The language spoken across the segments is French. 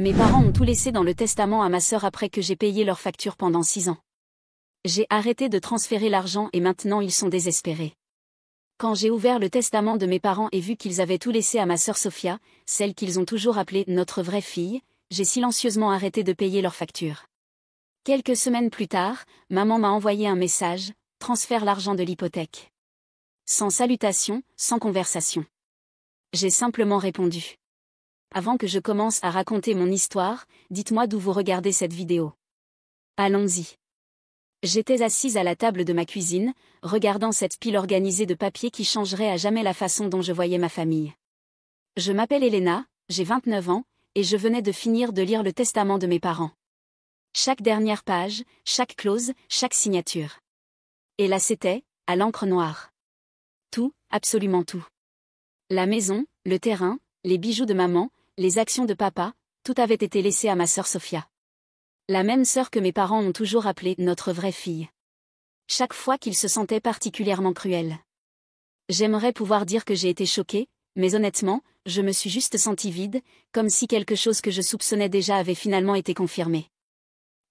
Mes parents ont tout laissé dans le testament à ma sœur après que j'ai payé leurs factures pendant 6 ans. J'ai arrêté de transférer l'argent et maintenant ils sont désespérés. Quand j'ai ouvert le testament de mes parents et vu qu'ils avaient tout laissé à ma sœur Sophia, celle qu'ils ont toujours appelée notre vraie fille, j'ai silencieusement arrêté de payer leurs factures. Quelques semaines plus tard, maman m'a envoyé un message, transfère l'argent de l'hypothèque. Sans salutation, sans conversation. J'ai simplement répondu. Avant que je commence à raconter mon histoire, dites-moi d'où vous regardez cette vidéo. Allons-y. J'étais assise à la table de ma cuisine, regardant cette pile organisée de papiers qui changerait à jamais la façon dont je voyais ma famille. Je m'appelle Elena, j'ai 29 ans, et je venais de finir de lire le testament de mes parents. Chaque dernière page, chaque clause, chaque signature. Et là c'était, à l'encre noire. Tout, absolument tout. La maison, le terrain, les bijoux de maman, les actions de papa, tout avait été laissé à ma sœur Sophia. La même sœur que mes parents ont toujours appelée notre vraie fille. Chaque fois qu'ils se sentaient particulièrement cruels. J'aimerais pouvoir dire que j'ai été choquée, mais honnêtement, je me suis juste sentie vide, comme si quelque chose que je soupçonnais déjà avait finalement été confirmé.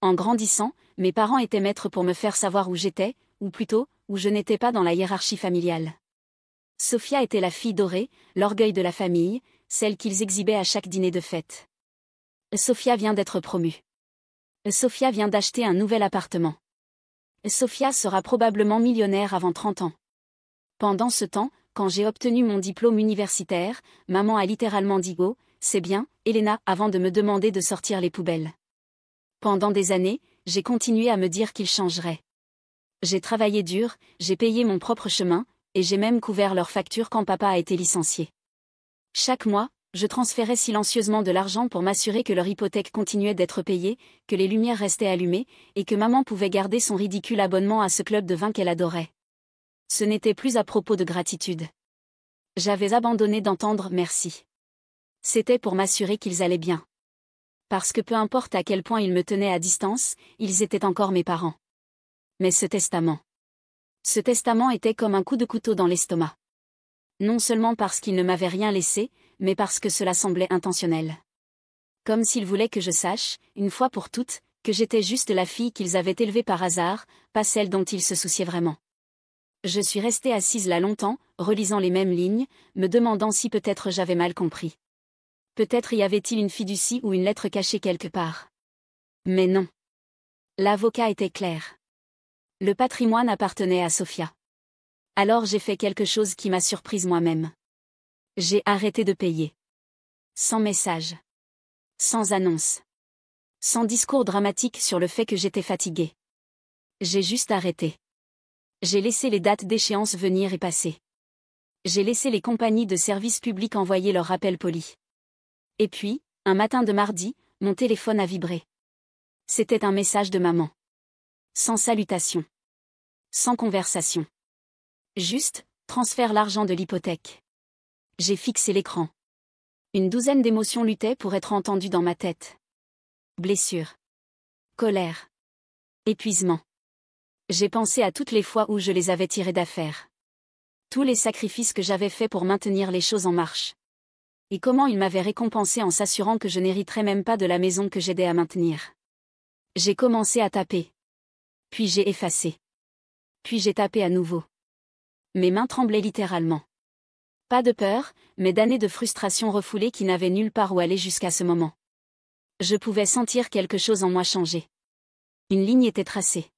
En grandissant, mes parents étaient maîtres pour me faire savoir où j'étais, ou plutôt, où je n'étais pas dans la hiérarchie familiale. Sophia était la fille dorée, l'orgueil de la famille, celle qu'ils exhibaient à chaque dîner de fête. Sophia vient d'être promue. Sophia vient d'acheter un nouvel appartement. Sophia sera probablement millionnaire avant 30 ans. Pendant ce temps, quand j'ai obtenu mon diplôme universitaire, maman a littéralement dit « Oh, c'est bien, Elena » avant de me demander de sortir les poubelles. Pendant des années, j'ai continué à me dire qu'il changerait. J'ai travaillé dur, j'ai payé mon propre chemin, et j'ai même couvert leurs factures quand papa a été licencié. Chaque mois, je transférais silencieusement de l'argent pour m'assurer que leur hypothèque continuait d'être payée, que les lumières restaient allumées, et que maman pouvait garder son ridicule abonnement à ce club de vin qu'elle adorait. Ce n'était plus à propos de gratitude. J'avais abandonné d'entendre « merci ». C'était pour m'assurer qu'ils allaient bien. Parce que peu importe à quel point ils me tenaient à distance, ils étaient encore mes parents. Mais ce testament était comme un coup de couteau dans l'estomac. Non seulement parce qu'ils ne m'avaient rien laissé, mais parce que cela semblait intentionnel. Comme s'ils voulaient que je sache, une fois pour toutes, que j'étais juste la fille qu'ils avaient élevée par hasard, pas celle dont ils se souciaient vraiment. Je suis restée assise là longtemps, relisant les mêmes lignes, me demandant si peut-être j'avais mal compris. Peut-être y avait-il une fiducie ou une lettre cachée quelque part. Mais non. L'avocat était clair. Le patrimoine appartenait à Sophia. Alors j'ai fait quelque chose qui m'a surprise moi-même. J'ai arrêté de payer. Sans message. Sans annonce. Sans discours dramatique sur le fait que j'étais fatiguée. J'ai juste arrêté. J'ai laissé les dates d'échéance venir et passer. J'ai laissé les compagnies de services publics envoyer leurs rappels polis. Et puis, un matin de mardi, mon téléphone a vibré. C'était un message de maman. Sans salutation. Sans conversation. Juste, transfère l'argent de l'hypothèque. J'ai fixé l'écran. Une douzaine d'émotions luttaient pour être entendues dans ma tête. Blessure. Colère. Épuisement. J'ai pensé à toutes les fois où je les avais tirés d'affaire. Tous les sacrifices que j'avais faits pour maintenir les choses en marche. Et comment ils m'avaient récompensé en s'assurant que je n'hériterais même pas de la maison que j'aidais à maintenir. J'ai commencé à taper. Puis j'ai effacé. Puis j'ai tapé à nouveau. Mes mains tremblaient littéralement. Pas de peur, mais d'années de frustration refoulée qui n'avaient nulle part où aller jusqu'à ce moment. Je pouvais sentir quelque chose en moi changer. Une ligne était tracée.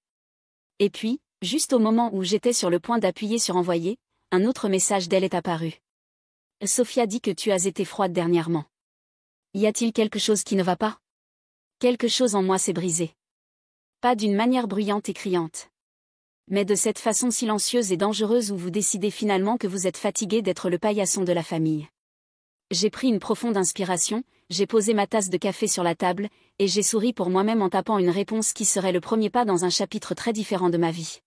Et puis, juste au moment où j'étais sur le point d'appuyer sur envoyer, un autre message d'elle est apparu. Sophia dit que tu as été froide dernièrement. Y a-t-il quelque chose qui ne va pas? Quelque chose en moi s'est brisé. Pas d'une manière bruyante et criante. Mais de cette façon silencieuse et dangereuse où vous décidez finalement que vous êtes fatigué d'être le paillasson de la famille. J'ai pris une profonde inspiration, j'ai posé ma tasse de café sur la table, et j'ai souri pour moi-même en tapant une réponse qui serait le premier pas dans un chapitre très différent de ma vie.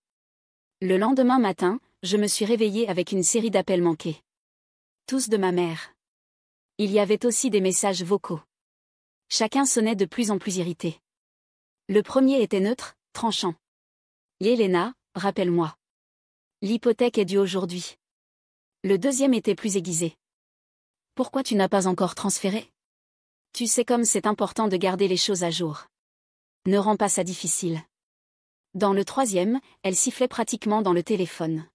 Le lendemain matin, je me suis réveillée avec une série d'appels manqués. Tous de ma mère. Il y avait aussi des messages vocaux. Chacun sonnait de plus en plus irrité. Le premier était neutre, tranchant. Elena, rappelle-moi. L'hypothèque est due aujourd'hui. Le deuxième était plus aiguisé. Pourquoi tu n'as pas encore transféré? Tu sais comme c'est important de garder les choses à jour. Ne rends pas ça difficile. Dans le troisième, elle sifflait pratiquement dans le téléphone.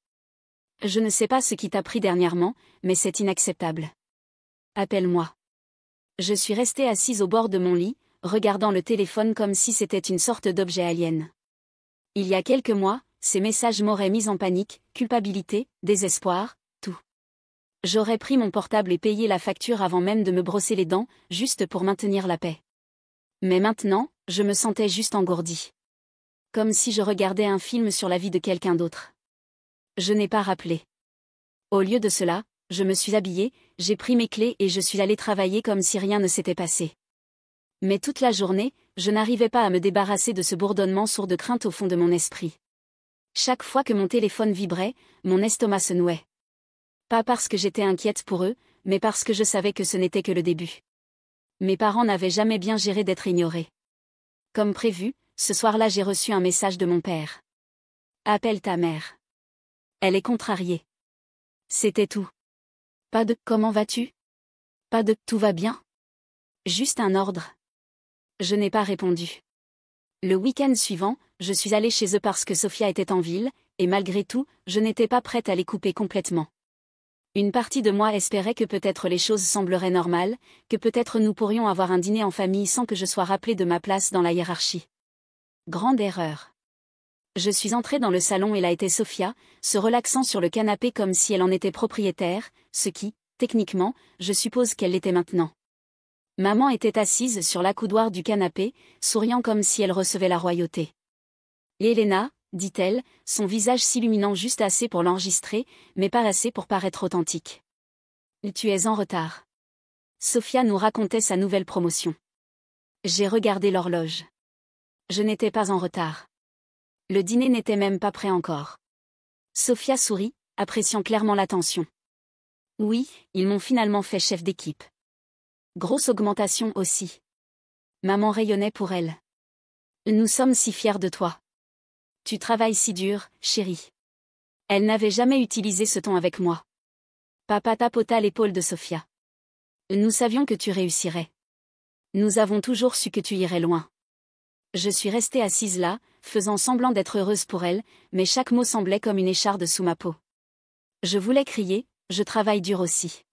Je ne sais pas ce qui t'a pris dernièrement, mais c'est inacceptable. Appelle-moi. Je suis restée assise au bord de mon lit, regardant le téléphone comme si c'était une sorte d'objet alien. Il y a quelques mois, ces messages m'auraient mise en panique, culpabilité, désespoir, tout. J'aurais pris mon portable et payé la facture avant même de me brosser les dents, juste pour maintenir la paix. Mais maintenant, je me sentais juste engourdie. Comme si je regardais un film sur la vie de quelqu'un d'autre. Je n'ai pas rappelé. Au lieu de cela, je me suis habillée, j'ai pris mes clés et je suis allée travailler comme si rien ne s'était passé. Mais toute la journée, je n'arrivais pas à me débarrasser de ce bourdonnement sourd de crainte au fond de mon esprit. Chaque fois que mon téléphone vibrait, mon estomac se nouait. Pas parce que j'étais inquiète pour eux, mais parce que je savais que ce n'était que le début. Mes parents n'avaient jamais bien géré d'être ignorés. Comme prévu, ce soir-là j'ai reçu un message de mon père. Appelle ta mère. Elle est contrariée. C'était tout. Pas de « comment vas-tu ?» Pas de « tout va bien ?» Juste un ordre. Je n'ai pas répondu. Le week-end suivant, je suis allée chez eux parce que Sophia était en ville, et malgré tout, je n'étais pas prête à les couper complètement. Une partie de moi espérait que peut-être les choses sembleraient normales, que peut-être nous pourrions avoir un dîner en famille sans que je sois rappelée de ma place dans la hiérarchie. Grande erreur. Je suis entrée dans le salon et là était Sophia, se relaxant sur le canapé comme si elle en était propriétaire, ce qui, techniquement, je suppose qu'elle l'était maintenant. Maman était assise sur l'accoudoir du canapé, souriant comme si elle recevait la royauté. Elena, dit-elle, son visage s'illuminant juste assez pour l'enregistrer, mais pas assez pour paraître authentique. Tu es en retard. Sophia nous racontait sa nouvelle promotion. J'ai regardé l'horloge. Je n'étais pas en retard. Le dîner n'était même pas prêt encore. Sophia sourit, appréciant clairement l'attention. Oui, ils m'ont finalement fait chef d'équipe. Grosse augmentation aussi. Maman rayonnait pour elle. Nous sommes si fiers de toi. Tu travailles si dur, chérie. Elle n'avait jamais utilisé ce ton avec moi. Papa tapota l'épaule de Sophia. Nous savions que tu réussirais. Nous avons toujours su que tu irais loin. Je suis restée assise là, faisant semblant d'être heureuse pour elle, mais chaque mot semblait comme une écharde sous ma peau. Je voulais crier, je travaille dur aussi.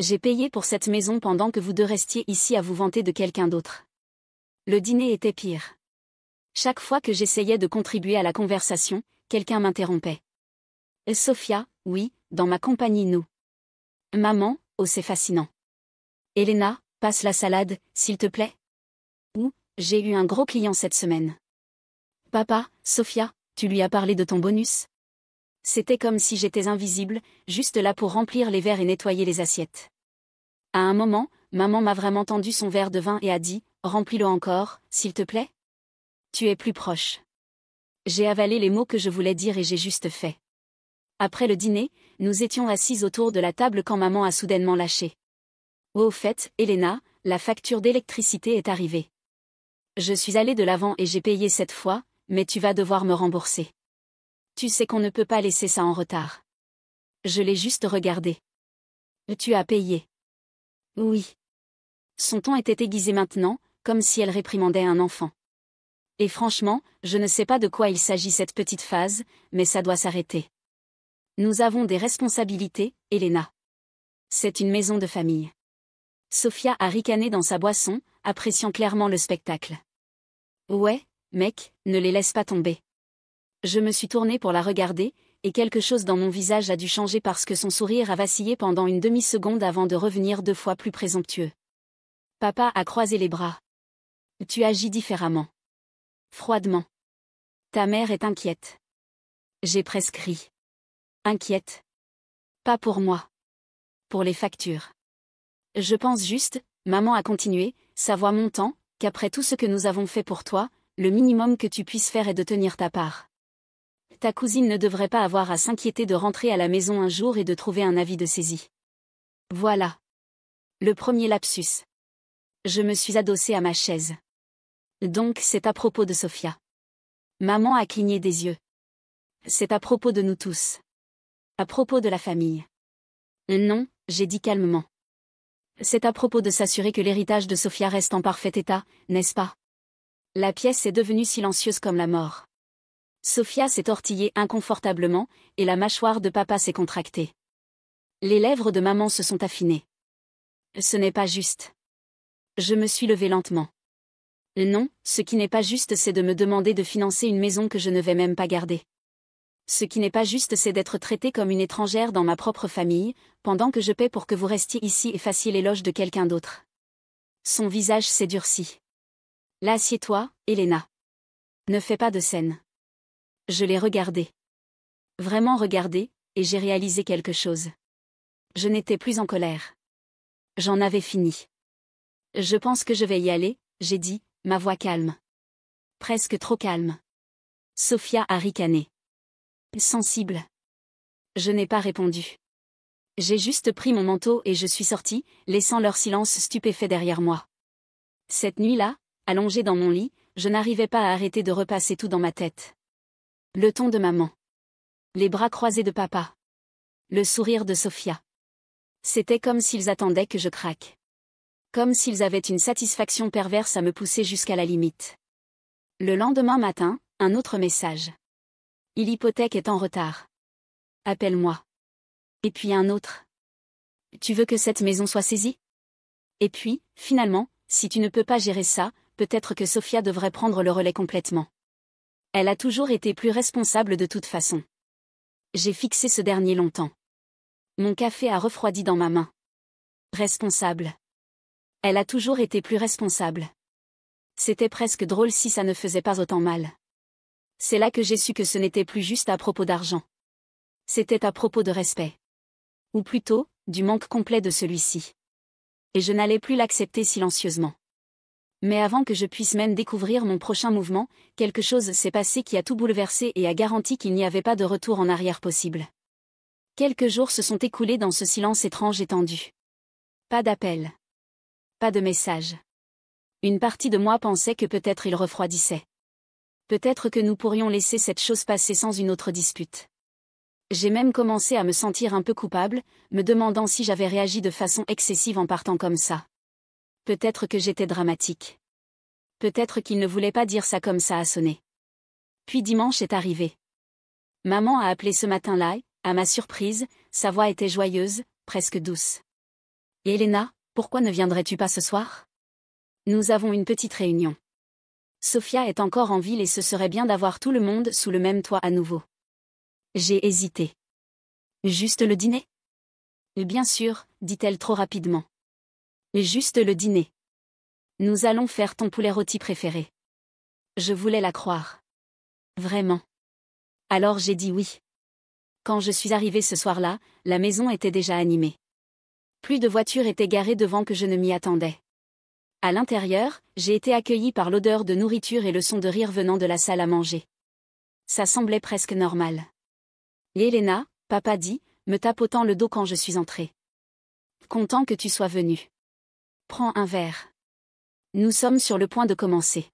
J'ai payé pour cette maison pendant que vous deux restiez ici à vous vanter de quelqu'un d'autre. Le dîner était pire. Chaque fois que j'essayais de contribuer à la conversation, quelqu'un m'interrompait. Sophia, oui, dans ma compagnie nous. Maman, oh c'est fascinant. Elena, passe la salade, s'il te plaît. Ou, j'ai eu un gros client cette semaine. Papa, Sophia, tu lui as parlé de ton bonus? C'était comme si j'étais invisible, juste là pour remplir les verres et nettoyer les assiettes. À un moment, maman m'a vraiment tendu son verre de vin et a dit « Remplis-le encore, s'il te plaît ?» Tu es plus proche. J'ai avalé les mots que je voulais dire et j'ai juste fait. Après le dîner, nous étions assises autour de la table quand maman a soudainement lâché. Au fait, Elena, la facture d'électricité est arrivée. Je suis allée de l'avant et j'ai payé cette fois, mais tu vas devoir me rembourser. Tu sais qu'on ne peut pas laisser ça en retard. Je l'ai juste regardé. Tu as payé. Oui. Son ton était aiguisé maintenant, comme si elle réprimandait un enfant. Et franchement, je ne sais pas de quoi il s'agit cette petite phase, mais ça doit s'arrêter. Nous avons des responsabilités, Elena. C'est une maison de famille. Sophia a ricané dans sa boisson, appréciant clairement le spectacle. Ouais, mec, ne les laisse pas tomber. Je me suis tournée pour la regarder, et quelque chose dans mon visage a dû changer parce que son sourire a vacillé pendant une demi-seconde avant de revenir 2 fois plus présomptueux. Papa a croisé les bras. Tu agis différemment. Froidement. Ta mère est inquiète. J'ai presque ri. Inquiète. Pas pour moi. Pour les factures. Je pense juste, maman a continué, sa voix montant, qu'après tout ce que nous avons fait pour toi, le minimum que tu puisses faire est de tenir ta part. Ta cousine ne devrait pas avoir à s'inquiéter de rentrer à la maison un jour et de trouver un avis de saisie. Voilà. Le premier lapsus. Je me suis adossée à ma chaise. Donc c'est à propos de Sophia. Maman a cligné des yeux. C'est à propos de nous tous. À propos de la famille. Non, j'ai dit calmement. C'est à propos de s'assurer que l'héritage de Sophia reste en parfait état, n'est-ce pas? La pièce est devenue silencieuse comme la mort. Sophia s'est tortillée inconfortablement, et la mâchoire de papa s'est contractée. Les lèvres de maman se sont affinées. Ce n'est pas juste. Je me suis levée lentement. Non, ce qui n'est pas juste, c'est de me demander de financer une maison que je ne vais même pas garder. Ce qui n'est pas juste, c'est d'être traitée comme une étrangère dans ma propre famille, pendant que je paie pour que vous restiez ici et fassiez l'éloge de quelqu'un d'autre. Son visage s'est durci. Là, assieds-toi, Elena. Ne fais pas de scène. Je l'ai regardé. Vraiment regardé, et j'ai réalisé quelque chose. Je n'étais plus en colère. J'en avais fini. Je pense que je vais y aller, j'ai dit, ma voix calme. Presque trop calme. Sophia a ricané. Sensible. Je n'ai pas répondu. J'ai juste pris mon manteau et je suis sortie, laissant leur silence stupéfait derrière moi. Cette nuit-là, allongée dans mon lit, je n'arrivais pas à arrêter de repasser tout dans ma tête. Le ton de maman. Les bras croisés de papa. Le sourire de Sophia. C'était comme s'ils attendaient que je craque. Comme s'ils avaient une satisfaction perverse à me pousser jusqu'à la limite. Le lendemain matin, un autre message. L'hypothèque est en retard. Appelle-moi. Et puis un autre. Tu veux que cette maison soit saisie? Et puis, finalement, si tu ne peux pas gérer ça, peut-être que Sophia devrait prendre le relais complètement. Elle a toujours été plus responsable de toute façon. J'ai fixé ce dernier longtemps. Mon café a refroidi dans ma main. Responsable. Elle a toujours été plus responsable. C'était presque drôle si ça ne faisait pas autant mal. C'est là que j'ai su que ce n'était plus juste à propos d'argent. C'était à propos de respect. Ou plutôt, du manque complet de celui-ci. Et je n'allais plus l'accepter silencieusement. Mais avant que je puisse même découvrir mon prochain mouvement, quelque chose s'est passé qui a tout bouleversé et a garanti qu'il n'y avait pas de retour en arrière possible. Quelques jours se sont écoulés dans ce silence étrange et tendu. Pas d'appel. Pas de message. Une partie de moi pensait que peut-être il refroidissait. Peut-être que nous pourrions laisser cette chose passer sans une autre dispute. J'ai même commencé à me sentir un peu coupable, me demandant si j'avais réagi de façon excessive en partant comme ça. Peut-être que j'étais dramatique. Peut-être qu'il ne voulait pas dire ça comme ça à sonner. Puis dimanche est arrivé. Maman a appelé ce matin-là, et, à ma surprise, sa voix était joyeuse, presque douce. « Elena, pourquoi ne viendrais-tu pas ce soir? Nous avons une petite réunion. Sophia est encore en ville et ce serait bien d'avoir tout le monde sous le même toit à nouveau. » J'ai hésité. Juste le dîner? Bien sûr, dit-elle trop rapidement. Juste le dîner. Nous allons faire ton poulet rôti préféré. Je voulais la croire. Vraiment. Alors j'ai dit oui. Quand je suis arrivée ce soir-là, la maison était déjà animée. Plus de voitures étaient garées devant que je ne m'y attendais. À l'intérieur, j'ai été accueillie par l'odeur de nourriture et le son de rire venant de la salle à manger. Ça semblait presque normal. Elena, papa dit, me tapotant le dos quand je suis entrée. Content que tu sois venue. Prends un verre. Nous sommes sur le point de commencer.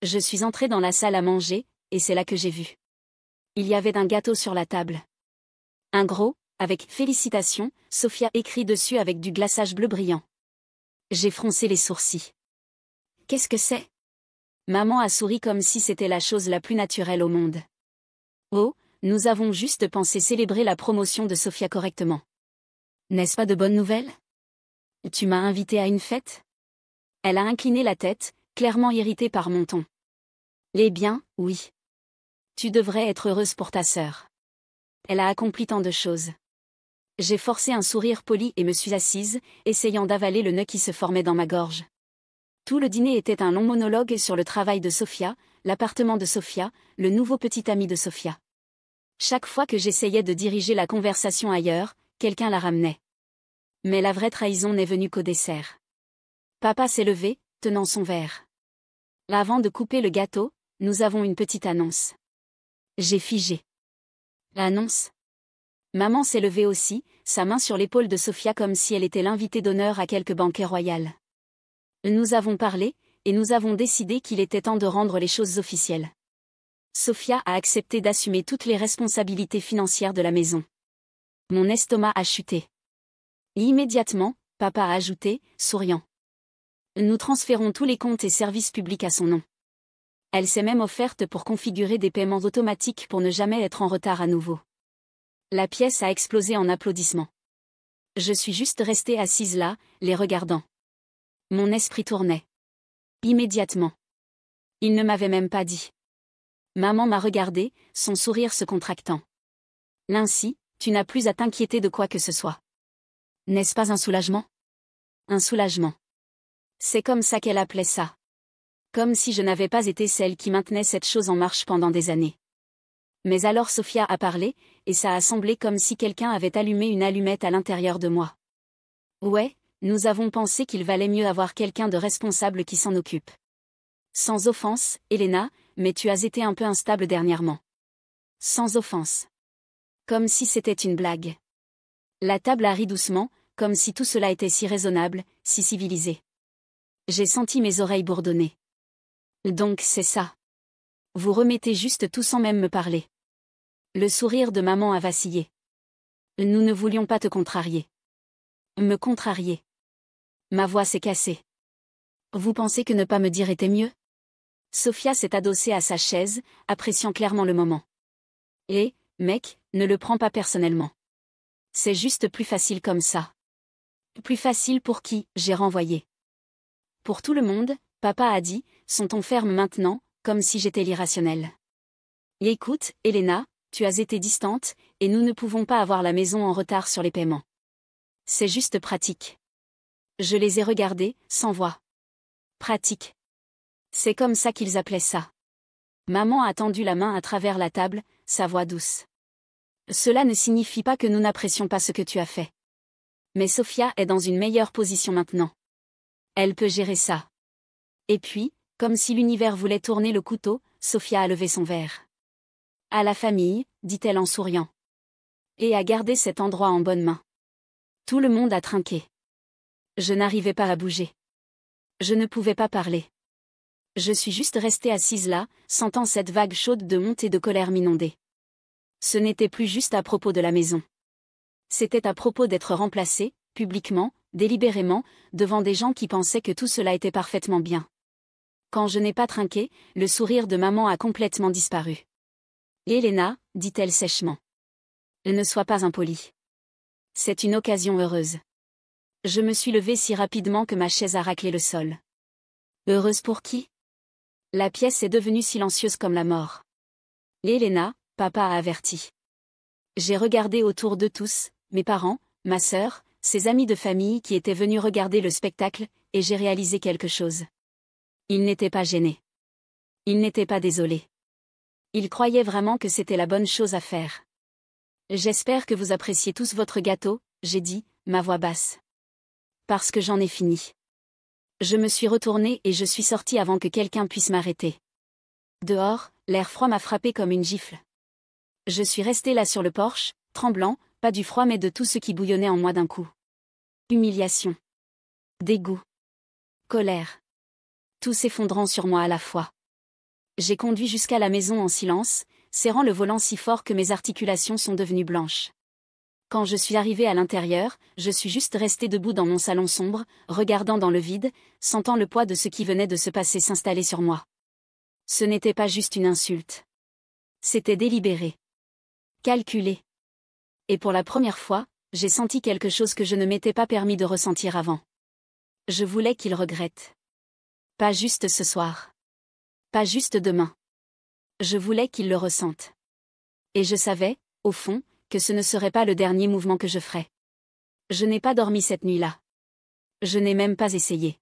Je suis entrée dans la salle à manger, et c'est là que j'ai vu. Il y avait un gâteau sur la table. Un gros, avec félicitations, Sophia écrit dessus avec du glaçage bleu brillant. J'ai froncé les sourcils. Qu'est-ce que c'est? Maman a souri comme si c'était la chose la plus naturelle au monde. Oh, nous avons juste pensé célébrer la promotion de Sophia correctement. N'est-ce pas de bonnes nouvelles? Tu m'as invitée à une fête? Elle a incliné la tête, clairement irritée par mon ton. Eh bien, oui. Tu devrais être heureuse pour ta sœur. Elle a accompli tant de choses. J'ai forcé un sourire poli et me suis assise, essayant d'avaler le nœud qui se formait dans ma gorge. Tout le dîner était un long monologue sur le travail de Sophia, l'appartement de Sophia, le nouveau petit ami de Sophia. Chaque fois que j'essayais de diriger la conversation ailleurs, quelqu'un la ramenait. Mais la vraie trahison n'est venue qu'au dessert. Papa s'est levé, tenant son verre. Avant de couper le gâteau, nous avons une petite annonce. J'ai figé. L'annonce? Maman s'est levée aussi, sa main sur l'épaule de Sophia comme si elle était l'invitée d'honneur à quelque banquet royal. Nous avons parlé, et nous avons décidé qu'il était temps de rendre les choses officielles. Sophia a accepté d'assumer toutes les responsabilités financières de la maison. Mon estomac a chuté. Et immédiatement, papa a ajouté, souriant. Nous transférons tous les comptes et services publics à son nom. Elle s'est même offerte pour configurer des paiements automatiques pour ne jamais être en retard à nouveau. La pièce a explosé en applaudissements. Je suis juste restée assise là, les regardant. Mon esprit tournait. Immédiatement. Il ne m'avait même pas dit. Maman m'a regardée, son sourire se contractant. Ainsi, tu n'as plus à t'inquiéter de quoi que ce soit. N'est-ce pas un soulagement? Un soulagement. C'est comme ça qu'elle appelait ça. Comme si je n'avais pas été celle qui maintenait cette chose en marche pendant des années. Mais alors Sophia a parlé, et ça a semblé comme si quelqu'un avait allumé une allumette à l'intérieur de moi. Ouais, nous avons pensé qu'il valait mieux avoir quelqu'un de responsable qui s'en occupe. Sans offense, Elena, mais tu as été un peu instable dernièrement. Sans offense. Comme si c'était une blague. La table a ri doucement, comme si tout cela était si raisonnable, si civilisé. J'ai senti mes oreilles bourdonner. Donc c'est ça. Vous remettez juste tout sans même me parler. Le sourire de maman a vacillé. Nous ne voulions pas te contrarier. Me contrarier. Ma voix s'est cassée. Vous pensez que ne pas me dire était mieux? Sophia s'est adossée à sa chaise, appréciant clairement le moment. Et, mec, ne le prends pas personnellement. C'est juste plus facile comme ça. Plus facile pour qui, j'ai renvoyé. Pour tout le monde, papa a dit, son ton ferme maintenant, comme si j'étais l'irrationnel. Et écoute, Elena, tu as été distante, et nous ne pouvons pas avoir la maison en retard sur les paiements. C'est juste pratique. Je les ai regardés, sans voix. Pratique. C'est comme ça qu'ils appelaient ça. Maman a tendu la main à travers la table, sa voix douce. Cela ne signifie pas que nous n'apprécions pas ce que tu as fait. Mais Sophia est dans une meilleure position maintenant. Elle peut gérer ça. Et puis, comme si l'univers voulait tourner le couteau, Sophia a levé son verre. À la famille, dit-elle en souriant. Et à garder cet endroit en bonne main. Tout le monde a trinqué. Je n'arrivais pas à bouger. Je ne pouvais pas parler. Je suis juste restée assise là, sentant cette vague chaude de honte et de colère m'inonder. Ce n'était plus juste à propos de la maison. C'était à propos d'être remplacée, publiquement, délibérément, devant des gens qui pensaient que tout cela était parfaitement bien. Quand je n'ai pas trinqué, le sourire de maman a complètement disparu. Elena, dit-elle sèchement. Ne sois pas impolie. C'est une occasion heureuse. Je me suis levée si rapidement que ma chaise a raclé le sol. Heureuse pour qui? La pièce est devenue silencieuse comme la mort. Elena, papa a averti. J'ai regardé autour de tous, mes parents, ma sœur, ses amis de famille qui étaient venus regarder le spectacle, et j'ai réalisé quelque chose. Ils n'étaient pas gênés. Ils n'étaient pas désolés. Ils croyaient vraiment que c'était la bonne chose à faire. J'espère que vous appréciez tous votre gâteau, j'ai dit, ma voix basse. Parce que j'en ai fini. Je me suis retournée et je suis sortie avant que quelqu'un puisse m'arrêter. Dehors, l'air froid m'a frappé comme une gifle. Je suis restée là sur le porche, tremblant, pas du froid mais de tout ce qui bouillonnait en moi d'un coup. Humiliation. Dégoût. Colère. Tout s'effondrant sur moi à la fois. J'ai conduit jusqu'à la maison en silence, serrant le volant si fort que mes articulations sont devenues blanches. Quand je suis arrivée à l'intérieur, je suis juste restée debout dans mon salon sombre, regardant dans le vide, sentant le poids de ce qui venait de se passer s'installer sur moi. Ce n'était pas juste une insulte. C'était délibéré. Calculé. Et pour la première fois, j'ai senti quelque chose que je ne m'étais pas permis de ressentir avant. Je voulais qu'il regrette. Pas juste ce soir. Pas juste demain. Je voulais qu'il le ressente. Et je savais, au fond, que ce ne serait pas le dernier mouvement que je ferais. Je n'ai pas dormi cette nuit-là. Je n'ai même pas essayé.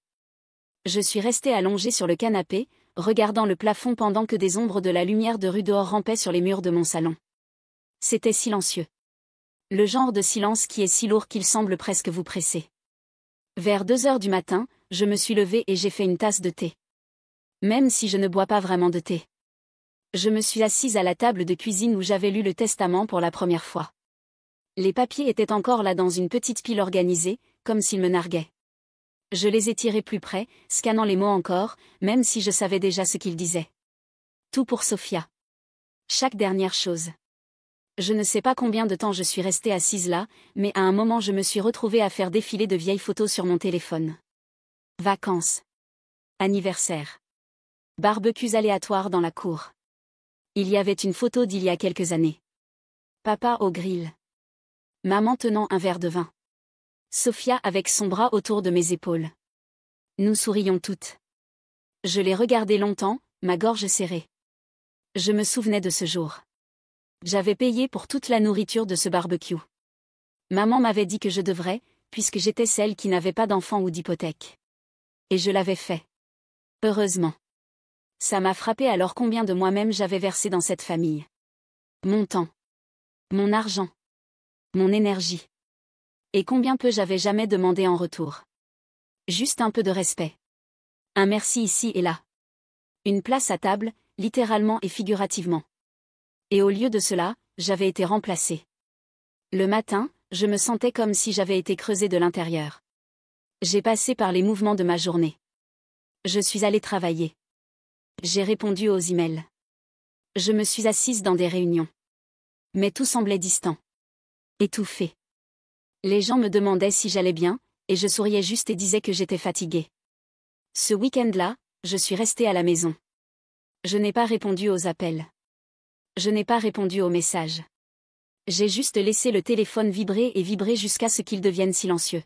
Je suis restée allongée sur le canapé, regardant le plafond pendant que des ombres de la lumière de rue dehors rampaient sur les murs de mon salon. C'était silencieux. Le genre de silence qui est si lourd qu'il semble presque vous presser. Vers 2 heures du matin, je me suis levée et j'ai fait une tasse de thé. Même si je ne bois pas vraiment de thé. Je me suis assise à la table de cuisine où j'avais lu le testament pour la première fois. Les papiers étaient encore là dans une petite pile organisée, comme s'ils me narguaient. Je les ai tirés plus près, scannant les mots encore, même si je savais déjà ce qu'ils disaient. Tout pour Sophia. Chaque dernière chose. Je ne sais pas combien de temps je suis restée assise là, mais à un moment je me suis retrouvée à faire défiler de vieilles photos sur mon téléphone. Vacances. Anniversaire. Barbecues aléatoires dans la cour. Il y avait une photo d'il y a quelques années. Papa au grill. Maman tenant un verre de vin. Sophia avec son bras autour de mes épaules. Nous sourions toutes. Je l'ai regardée longtemps, ma gorge serrée. Je me souvenais de ce jour. J'avais payé pour toute la nourriture de ce barbecue. Maman m'avait dit que je devrais, puisque j'étais celle qui n'avait pas d'enfant ou d'hypothèque. Et je l'avais fait. Heureusement. Ça m'a frappé alors combien de moi-même j'avais versé dans cette famille. Mon temps. Mon argent. Mon énergie. Et combien peu j'avais jamais demandé en retour. Juste un peu de respect. Un merci ici et là. Une place à table, littéralement et figurativement. Et au lieu de cela, j'avais été remplacée. Le matin, je me sentais comme si j'avais été creusée de l'intérieur. J'ai passé par les mouvements de ma journée. Je suis allée travailler. J'ai répondu aux emails. Je me suis assise dans des réunions. Mais tout semblait distant. Étouffé. Les gens me demandaient si j'allais bien, et je souriais juste et disais que j'étais fatiguée. Ce week-end-là, je suis restée à la maison. Je n'ai pas répondu aux appels. Je n'ai pas répondu aux messages. J'ai juste laissé le téléphone vibrer et vibrer jusqu'à ce qu'il devienne silencieux.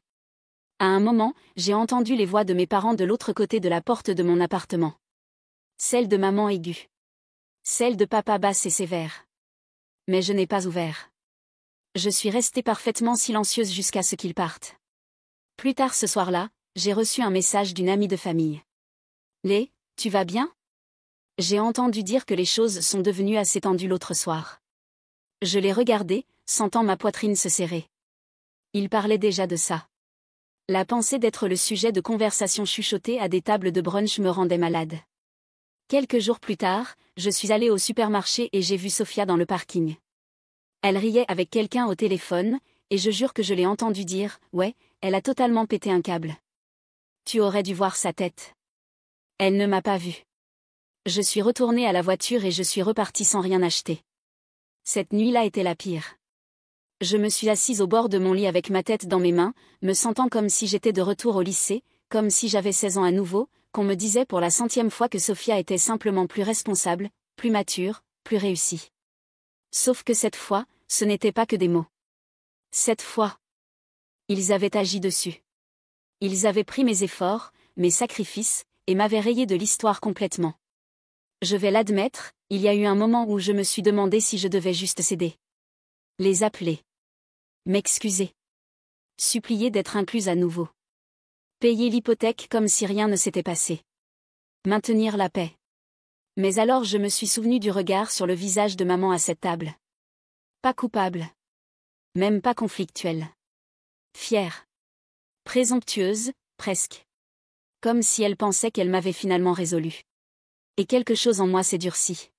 À un moment, j'ai entendu les voix de mes parents de l'autre côté de la porte de mon appartement. Celle de maman aiguë. Celle de papa basse et sévère. Mais je n'ai pas ouvert. Je suis restée parfaitement silencieuse jusqu'à ce qu'ils partent. Plus tard ce soir-là, j'ai reçu un message d'une amie de famille. Tu vas bien ? J'ai entendu dire que les choses sont devenues assez tendues l'autre soir. Je l'ai regardé, sentant ma poitrine se serrer. Il parlait déjà de ça. La pensée d'être le sujet de conversations chuchotées à des tables de brunch me rendait malade. Quelques jours plus tard, je suis allée au supermarché et j'ai vu Sophia dans le parking. Elle riait avec quelqu'un au téléphone, et je jure que je l'ai entendu dire « Ouais, elle a totalement pété un câble. Tu aurais dû voir sa tête. » Elle ne m'a pas vue. Je suis retournée à la voiture et je suis repartie sans rien acheter. Cette nuit-là était la pire. Je me suis assise au bord de mon lit avec ma tête dans mes mains, me sentant comme si j'étais de retour au lycée, comme si j'avais 16 ans à nouveau, qu'on me disait pour la 100e fois que Sophia était simplement plus responsable, plus mature, plus réussie. Sauf que cette fois, ce n'était pas que des mots. Cette fois, ils avaient agi dessus. Ils avaient pris mes efforts, mes sacrifices, et m'avaient rayé de l'histoire complètement. Je vais l'admettre, il y a eu un moment où je me suis demandé si je devais juste céder. Les appeler. M'excuser. Supplier d'être incluse à nouveau. Payer l'hypothèque comme si rien ne s'était passé. Maintenir la paix. Mais alors je me suis souvenu du regard sur le visage de maman à cette table. Pas coupable. Même pas conflictuelle. Fière. Présomptueuse, presque. Comme si elle pensait qu'elle m'avait finalement résolu. Et quelque chose en moi s'est durci.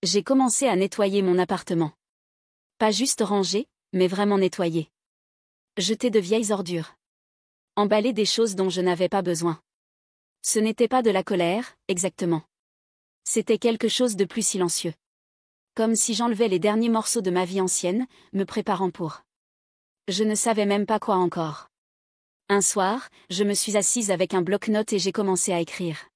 J'ai commencé à nettoyer mon appartement. Pas juste ranger, mais vraiment nettoyer. Jeter de vieilles ordures. Emballer des choses dont je n'avais pas besoin. Ce n'était pas de la colère, exactement. C'était quelque chose de plus silencieux. Comme si j'enlevais les derniers morceaux de ma vie ancienne, me préparant pour. Je ne savais même pas quoi encore. Un soir, je me suis assise avec un bloc-notes et j'ai commencé à écrire.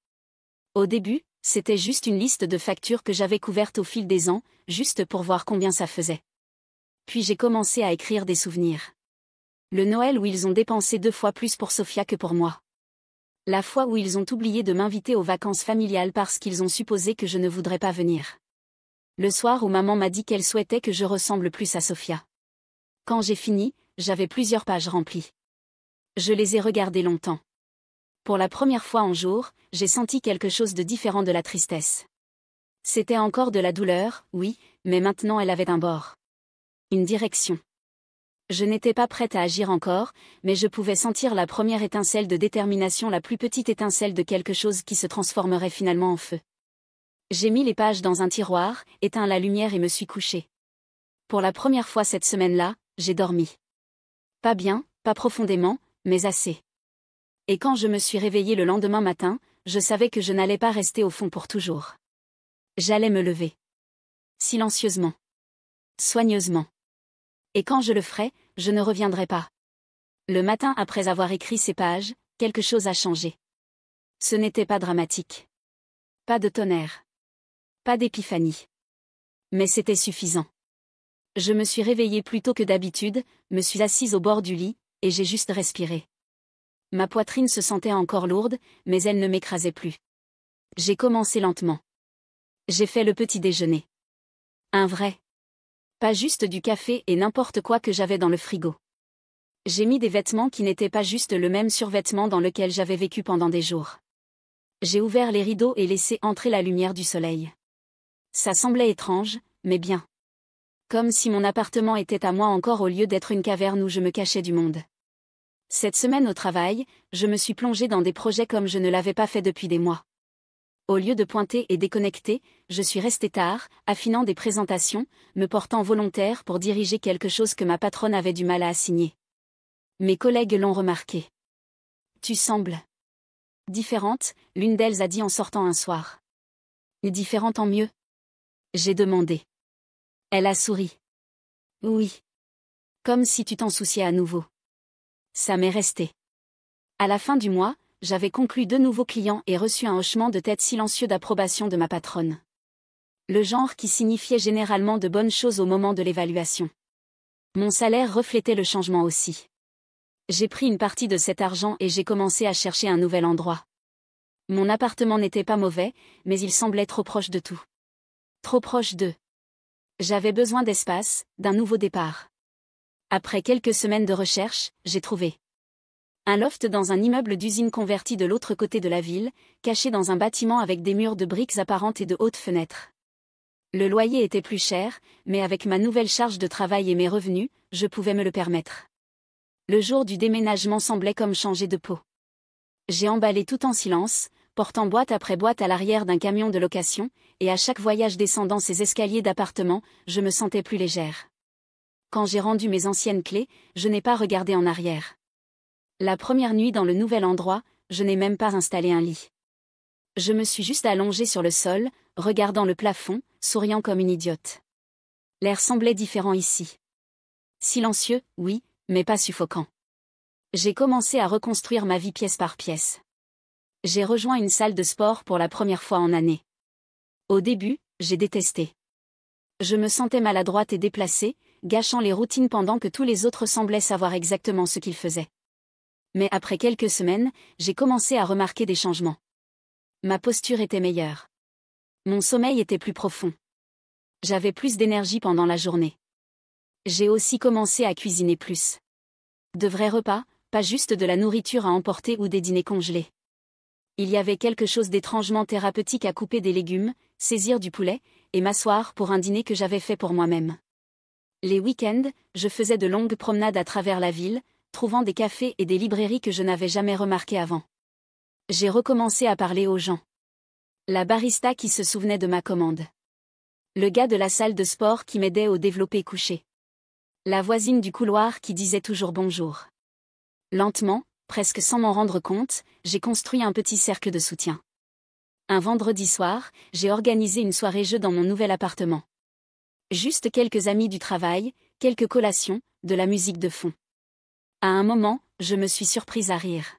Au début, c'était juste une liste de factures que j'avais couvertes au fil des ans, juste pour voir combien ça faisait. Puis j'ai commencé à écrire des souvenirs. Le Noël où ils ont dépensé 2 fois plus pour Sophia que pour moi. La fois où ils ont oublié de m'inviter aux vacances familiales parce qu'ils ont supposé que je ne voudrais pas venir. Le soir où maman m'a dit qu'elle souhaitait que je ressemble plus à Sophia. Quand j'ai fini, j'avais plusieurs pages remplies. Je les ai regardées longtemps. Pour la première fois en jour, j'ai senti quelque chose de différent de la tristesse. C'était encore de la douleur, oui, mais maintenant elle avait un bord. Une direction. Je n'étais pas prête à agir encore, mais je pouvais sentir la première étincelle de détermination, la plus petite étincelle de quelque chose qui se transformerait finalement en feu. J'ai mis les pages dans un tiroir, éteint la lumière et me suis couchée. Pour la première fois cette semaine-là, j'ai dormi. Pas bien, pas profondément, mais assez. Et quand je me suis réveillée le lendemain matin, je savais que je n'allais pas rester au fond pour toujours. J'allais me lever. Silencieusement. soigneusement. Et quand je le ferai, je ne reviendrai pas. Le matin après avoir écrit ces pages, quelque chose a changé. Ce n'était pas dramatique. Pas de tonnerre. Pas d'épiphanie. Mais c'était suffisant. Je me suis réveillée plus tôt que d'habitude, me suis assise au bord du lit, et j'ai juste respiré. Ma poitrine se sentait encore lourde, mais elle ne m'écrasait plus. J'ai commencé lentement. J'ai fait le petit déjeuner. Un vrai. Pas juste du café et n'importe quoi que j'avais dans le frigo. J'ai mis des vêtements qui n'étaient pas juste le même survêtement dans lequel j'avais vécu pendant des jours. J'ai ouvert les rideaux et laissé entrer la lumière du soleil. Ça semblait étrange, mais bien. Comme si mon appartement était à moi encore au lieu d'être une caverne où je me cachais du monde. Cette semaine au travail, je me suis plongée dans des projets comme je ne l'avais pas fait depuis des mois. Au lieu de pointer et déconnecter, je suis restée tard, affinant des présentations, me portant volontaire pour diriger quelque chose que ma patronne avait du mal à assigner. Mes collègues l'ont remarqué. Tu sembles différente, l'une d'elles a dit en sortant un soir. Différente en mieux? J'ai demandé. Elle a souri. Oui. Comme si tu t'en souciais à nouveau. Ça m'est resté. À la fin du mois, j'avais conclu 2 nouveaux clients et reçu un hochement de tête silencieux d'approbation de ma patronne. Le genre qui signifiait généralement de bonnes choses au moment de l'évaluation. Mon salaire reflétait le changement aussi. J'ai pris une partie de cet argent et j'ai commencé à chercher un nouvel endroit. Mon appartement n'était pas mauvais, mais il semblait trop proche de tout. Trop proche d'eux. J'avais besoin d'espace, d'un nouveau départ. Après quelques semaines de recherche, j'ai trouvé un loft dans un immeuble d'usine converti de l'autre côté de la ville, caché dans un bâtiment avec des murs de briques apparentes et de hautes fenêtres. Le loyer était plus cher, mais avec ma nouvelle charge de travail et mes revenus, je pouvais me le permettre. Le jour du déménagement semblait comme changer de peau. J'ai emballé tout en silence, portant boîte après boîte à l'arrière d'un camion de location, et à chaque voyage descendant ces escaliers d'appartement, je me sentais plus légère. Quand j'ai rendu mes anciennes clés, je n'ai pas regardé en arrière. La première nuit dans le nouvel endroit, je n'ai même pas installé un lit. Je me suis juste allongée sur le sol, regardant le plafond, souriant comme une idiote. L'air semblait différent ici. Silencieux, oui, mais pas suffocant. J'ai commencé à reconstruire ma vie pièce par pièce. J'ai rejoint une salle de sport pour la première fois en année. Au début, j'ai détesté. Je me sentais maladroite et déplacée, gâchant les routines pendant que tous les autres semblaient savoir exactement ce qu'ils faisaient. Mais après quelques semaines, j'ai commencé à remarquer des changements. Ma posture était meilleure. Mon sommeil était plus profond. J'avais plus d'énergie pendant la journée. J'ai aussi commencé à cuisiner plus. De vrais repas, pas juste de la nourriture à emporter ou des dîners congelés. Il y avait quelque chose d'étrangement thérapeutique à couper des légumes, saisir du poulet, et m'asseoir pour un dîner que j'avais fait pour moi-même. Les week-ends, je faisais de longues promenades à travers la ville, trouvant des cafés et des librairies que je n'avais jamais remarquées avant. J'ai recommencé à parler aux gens. La barista qui se souvenait de ma commande. Le gars de la salle de sport qui m'aidait au développé couché. La voisine du couloir qui disait toujours bonjour. Lentement, presque sans m'en rendre compte, j'ai construit un petit cercle de soutien. Un vendredi soir, j'ai organisé une soirée jeu dans mon nouvel appartement. Juste quelques amis du travail, quelques collations, de la musique de fond. À un moment, je me suis surprise à rire.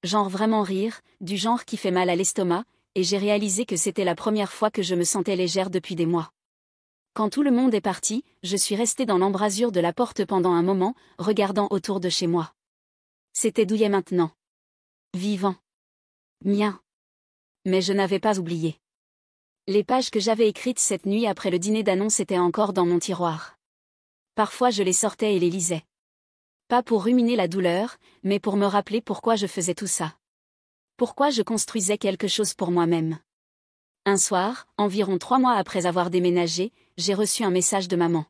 Genre vraiment rire, du genre qui fait mal à l'estomac, et j'ai réalisé que c'était la première fois que je me sentais légère depuis des mois. Quand tout le monde est parti, je suis restée dans l'embrasure de la porte pendant un moment, regardant autour de chez moi. C'était douillet maintenant. Vivant. Mien. Mais je n'avais pas oublié. Les pages que j'avais écrites cette nuit après le dîner d'annonce étaient encore dans mon tiroir. Parfois je les sortais et les lisais. Pas pour ruminer la douleur, mais pour me rappeler pourquoi je faisais tout ça. Pourquoi je construisais quelque chose pour moi-même. Un soir, environ 3 mois après avoir déménagé, j'ai reçu un message de maman.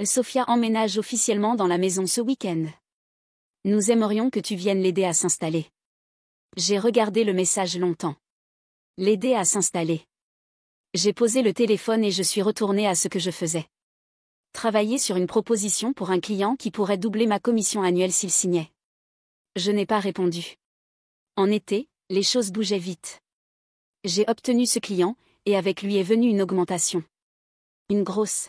Sophia emménage officiellement dans la maison ce week-end. Nous aimerions que tu viennes l'aider à s'installer. J'ai regardé le message longtemps. L'aider à s'installer. J'ai posé le téléphone et je suis retournée à ce que je faisais. Travailler sur une proposition pour un client qui pourrait doubler ma commission annuelle s'il signait. Je n'ai pas répondu. En été, les choses bougeaient vite. J'ai obtenu ce client, et avec lui est venue une augmentation. Une grosse.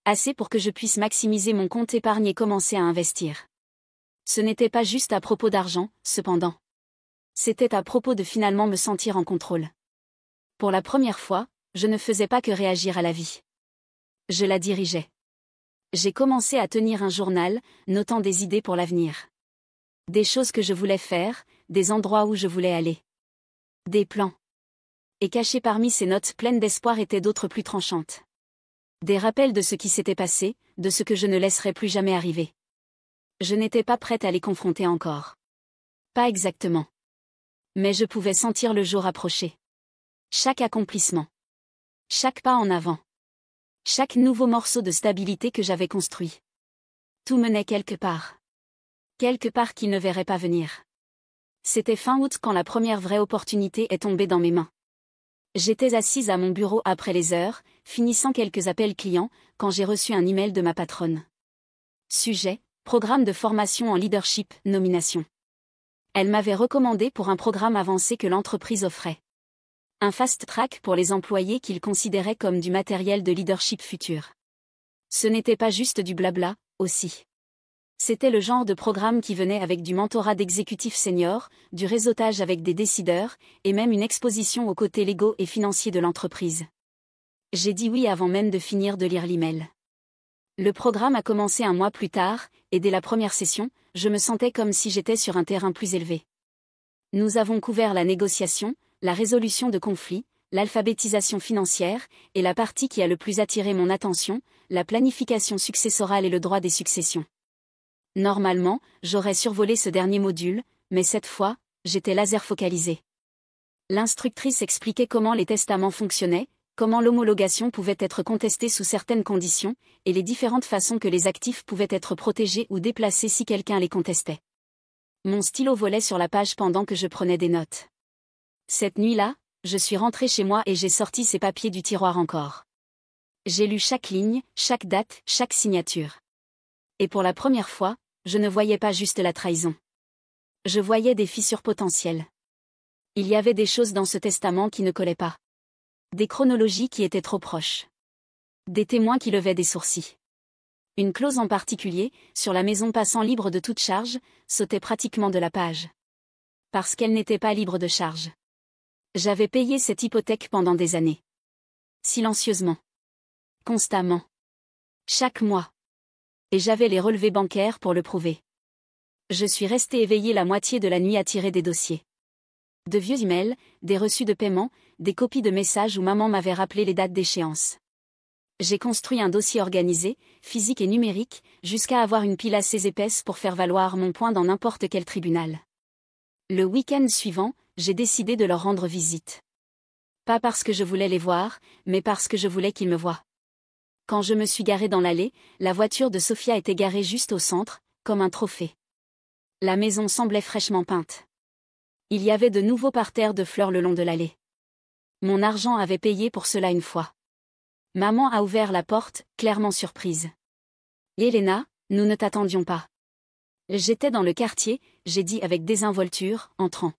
Assez pour que je puisse maximiser mon compte épargne et commencer à investir. Ce n'était pas juste à propos d'argent, cependant. C'était à propos de finalement me sentir en contrôle. Pour la première fois, je ne faisais pas que réagir à la vie. Je la dirigeais. J'ai commencé à tenir un journal, notant des idées pour l'avenir. Des choses que je voulais faire, des endroits où je voulais aller. Des plans. Et cachés parmi ces notes pleines d'espoir étaient d'autres plus tranchantes. Des rappels de ce qui s'était passé, de ce que je ne laisserais plus jamais arriver. Je n'étais pas prête à les confronter encore. Pas exactement. Mais je pouvais sentir le jour approcher. Chaque accomplissement. Chaque pas en avant. Chaque nouveau morceau de stabilité que j'avais construit. Tout menait quelque part. Quelque part qu'il ne verrait pas venir. C'était fin août quand la première vraie opportunité est tombée dans mes mains. J'étais assise à mon bureau après les heures, finissant quelques appels clients, quand j'ai reçu un email de ma patronne. Sujet, programme de formation en leadership, nomination. Elle m'avait recommandé pour un programme avancé que l'entreprise offrait. Un fast-track pour les employés qu'ils considéraient comme du matériel de leadership futur. Ce n'était pas juste du blabla, aussi. C'était le genre de programme qui venait avec du mentorat d'exécutifs seniors, du réseautage avec des décideurs, et même une exposition aux côtés légaux et financiers de l'entreprise. J'ai dit oui avant même de finir de lire l'email. Le programme a commencé un mois plus tard, et dès la première session, je me sentais comme si j'étais sur un terrain plus élevé. Nous avons couvert la négociation, la résolution de conflits, l'alphabétisation financière, et la partie qui a le plus attiré mon attention, la planification successorale et le droit des successions. Normalement, j'aurais survolé ce dernier module, mais cette fois, j'étais laser focalisé. L'instructrice expliquait comment les testaments fonctionnaient, comment l'homologation pouvait être contestée sous certaines conditions, et les différentes façons que les actifs pouvaient être protégés ou déplacés si quelqu'un les contestait. Mon stylo volait sur la page pendant que je prenais des notes. Cette nuit-là, je suis rentrée chez moi et j'ai sorti ces papiers du tiroir encore. J'ai lu chaque ligne, chaque date, chaque signature. Et pour la première fois, je ne voyais pas juste la trahison. Je voyais des fissures potentielles. Il y avait des choses dans ce testament qui ne collaient pas. Des chronologies qui étaient trop proches. Des témoins qui levaient des sourcils. Une clause en particulier, sur la maison passant libre de toute charge, sautait pratiquement de la page. Parce qu'elle n'était pas libre de charge. J'avais payé cette hypothèque pendant des années. Silencieusement. Constamment. Chaque mois. Et j'avais les relevés bancaires pour le prouver. Je suis restée éveillée la moitié de la nuit à tirer des dossiers. De vieux emails, des reçus de paiement, des copies de messages où maman m'avait rappelé les dates d'échéance. J'ai construit un dossier organisé, physique et numérique, jusqu'à avoir une pile assez épaisse pour faire valoir mon point dans n'importe quel tribunal. Le week-end suivant, j'ai décidé de leur rendre visite. Pas parce que je voulais les voir, mais parce que je voulais qu'ils me voient. Quand je me suis garée dans l'allée, la voiture de Sophia était garée juste au centre, comme un trophée. La maison semblait fraîchement peinte. Il y avait de nouveaux parterres de fleurs le long de l'allée. Mon argent avait payé pour cela une fois. Maman a ouvert la porte, clairement surprise. « Elena, nous ne t'attendions pas. » J'étais dans le quartier, j'ai dit avec désinvolture, entrant.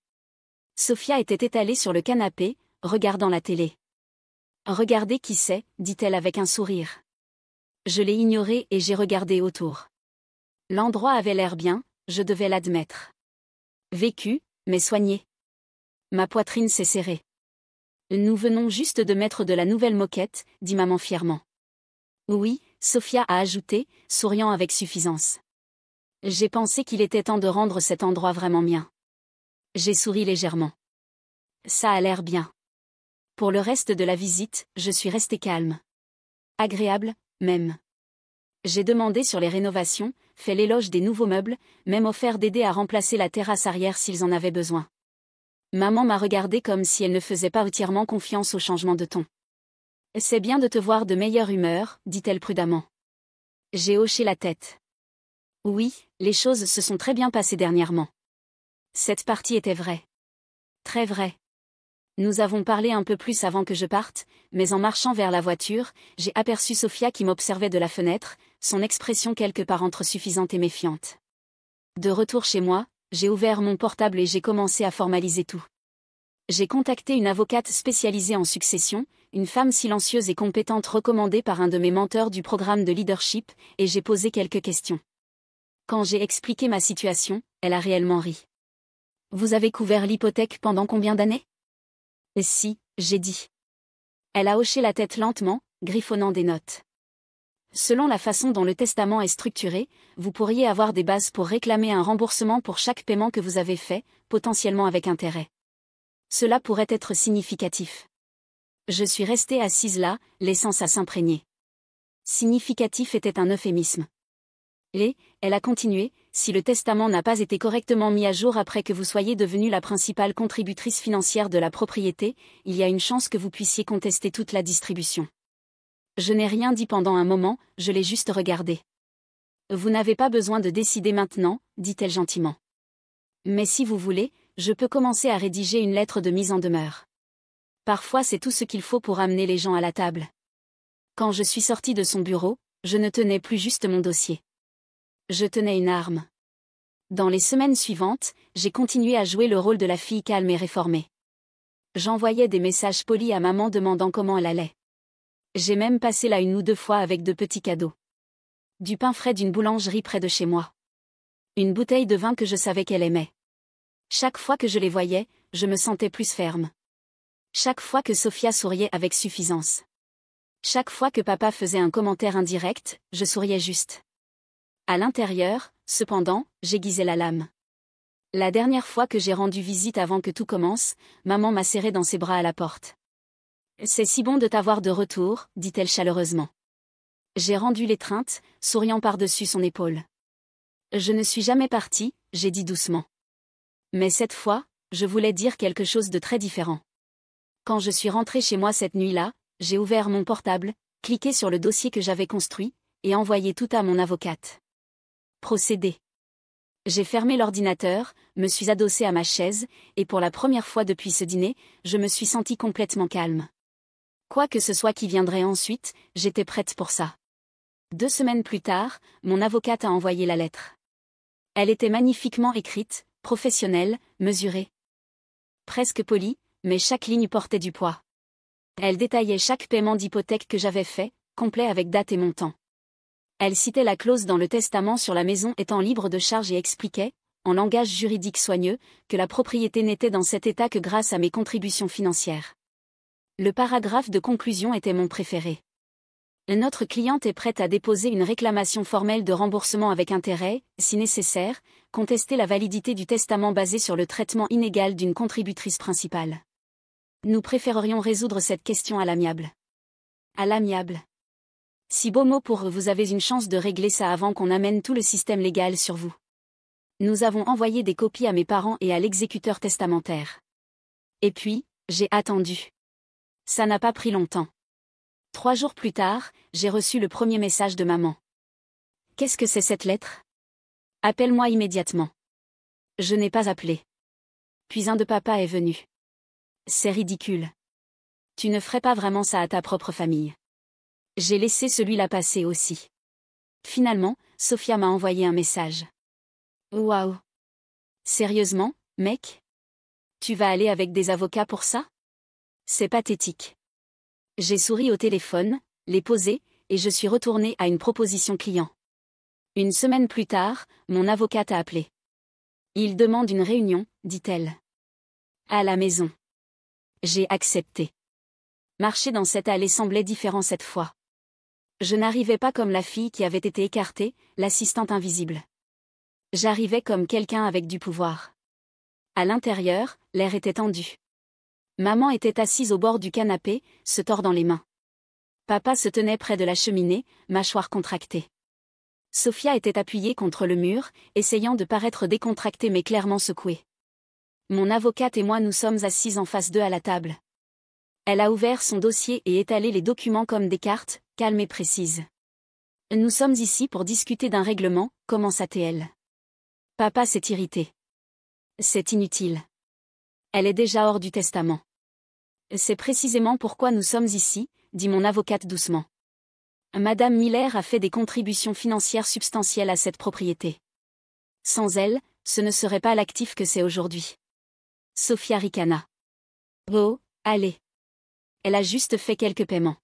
Sophia était étalée sur le canapé, regardant la télé. « Regardez qui c'est, dit-elle avec un sourire. Je l'ai ignoré et j'ai regardé autour. L'endroit avait l'air bien, je devais l'admettre. Vécu, mais soigné. Ma poitrine s'est serrée. Nous venons juste de mettre de la nouvelle moquette, dit maman fièrement. Oui, Sophia a ajouté, souriant avec suffisance. J'ai pensé qu'il était temps de rendre cet endroit vraiment mien. J'ai souri légèrement. Ça a l'air bien. Pour le reste de la visite, je suis restée calme. Agréable, même. J'ai demandé sur les rénovations, fait l'éloge des nouveaux meubles, même offert d'aider à remplacer la terrasse arrière s'ils en avaient besoin. Maman m'a regardée comme si elle ne faisait pas entièrement confiance au changement de ton. C'est bien de te voir de meilleure humeur, dit-elle prudemment. J'ai hoché la tête. Oui, les choses se sont très bien passées dernièrement. Cette partie était vraie. Très vraie. Nous avons parlé un peu plus avant que je parte, mais en marchant vers la voiture, j'ai aperçu Sophia qui m'observait de la fenêtre, son expression quelque part entre suffisante et méfiante. De retour chez moi, j'ai ouvert mon portable et j'ai commencé à formaliser tout. J'ai contacté une avocate spécialisée en succession, une femme silencieuse et compétente recommandée par un de mes mentors du programme de leadership, et j'ai posé quelques questions. Quand j'ai expliqué ma situation, elle a réellement ri. « Vous avez couvert l'hypothèque pendant combien d'années ?» « Si, j'ai dit. » Elle a hoché la tête lentement, griffonnant des notes. Selon la façon dont le testament est structuré, vous pourriez avoir des bases pour réclamer un remboursement pour chaque paiement que vous avez fait, potentiellement avec intérêt. Cela pourrait être significatif. Je suis restée assise là, laissant ça s'imprégner. Significatif était un euphémisme. Et, elle a continué, si le testament n'a pas été correctement mis à jour après que vous soyez devenue la principale contributrice financière de la propriété, il y a une chance que vous puissiez contester toute la distribution. Je n'ai rien dit pendant un moment, je l'ai juste regardé. Vous n'avez pas besoin de décider maintenant, dit-elle gentiment. Mais si vous voulez, je peux commencer à rédiger une lettre de mise en demeure. Parfois c'est tout ce qu'il faut pour amener les gens à la table. Quand je suis sortie de son bureau, je ne tenais plus juste mon dossier. Je tenais une arme. Dans les semaines suivantes, j'ai continué à jouer le rôle de la fille calme et réformée. J'envoyais des messages polis à maman demandant comment elle allait. J'ai même passé là 1 ou 2 fois avec de petits cadeaux. Du pain frais d'une boulangerie près de chez moi. Une bouteille de vin que je savais qu'elle aimait. Chaque fois que je les voyais, je me sentais plus ferme. Chaque fois que Sophia souriait avec suffisance. Chaque fois que papa faisait un commentaire indirect, je souriais juste. À l'intérieur, cependant, j'aiguisais la lame. La dernière fois que j'ai rendu visite avant que tout commence, maman m'a serré dans ses bras à la porte. « C'est si bon de t'avoir de retour », dit-elle chaleureusement. J'ai rendu l'étreinte, souriant par-dessus son épaule. « Je ne suis jamais partie », j'ai dit doucement. Mais cette fois, je voulais dire quelque chose de très différent. Quand je suis rentrée chez moi cette nuit-là, j'ai ouvert mon portable, cliqué sur le dossier que j'avais construit, et envoyé tout à mon avocate. Procédé. J'ai fermé l'ordinateur, me suis adossée à ma chaise, et pour la première fois depuis ce dîner, je me suis sentie complètement calme. Quoi que ce soit qui viendrait ensuite, j'étais prête pour ça. 2 semaines plus tard, mon avocate a envoyé la lettre. Elle était magnifiquement écrite, professionnelle, mesurée. Presque polie, mais chaque ligne portait du poids. Elle détaillait chaque paiement d'hypothèque que j'avais fait, complet avec date et montant. Elle citait la clause dans le testament sur la maison étant libre de charge et expliquait, en langage juridique soigneux, que la propriété n'était dans cet état que grâce à mes contributions financières. Le paragraphe de conclusion était mon préféré. Notre cliente est prête à déposer une réclamation formelle de remboursement avec intérêt, si nécessaire, contester la validité du testament basé sur le traitement inégal d'une contributrice principale. Nous préférerions résoudre cette question à l'amiable. À l'amiable. Si beau mot pour vous avez une chance de régler ça avant qu'on amène tout le système légal sur vous. Nous avons envoyé des copies à mes parents et à l'exécuteur testamentaire. Et puis, j'ai attendu. Ça n'a pas pris longtemps. 3 jours plus tard, j'ai reçu le premier message de maman. Qu'est-ce que c'est cette lettre ? Appelle-moi immédiatement. Je n'ai pas appelé. Puis un de papa est venu. C'est ridicule. Tu ne ferais pas vraiment ça à ta propre famille. J'ai laissé celui-là passer aussi. Finalement, Sophia m'a envoyé un message. Waouh. Sérieusement, mec ? Tu vas aller avec des avocats pour ça ? C'est pathétique. J'ai souri au téléphone, l'ai posé, et je suis retournée à une proposition client. 1 semaine plus tard, mon avocate a appelé. Il demande une réunion, dit-elle. À la maison. J'ai accepté. Marcher dans cette allée semblait différent cette fois. Je n'arrivais pas comme la fille qui avait été écartée, l'assistante invisible. J'arrivais comme quelqu'un avec du pouvoir. À l'intérieur, l'air était tendu. Maman était assise au bord du canapé, se tordant les mains. Papa se tenait près de la cheminée, mâchoire contractée. Sophia était appuyée contre le mur, essayant de paraître décontractée mais clairement secouée. Mon avocate et moi nous sommes assises en face d'eux à la table. Elle a ouvert son dossier et étalé les documents comme des cartes, calmes et précises. Nous sommes ici pour discuter d'un règlement, commença-t-elle. Papa s'est irrité. C'est inutile. Elle est déjà hors du testament. C'est précisément pourquoi nous sommes ici, dit mon avocate doucement. Madame Miller a fait des contributions financières substantielles à cette propriété. Sans elle, ce ne serait pas l'actif que c'est aujourd'hui. Sophia ricana. Oh, allez. Elle a juste fait quelques paiements.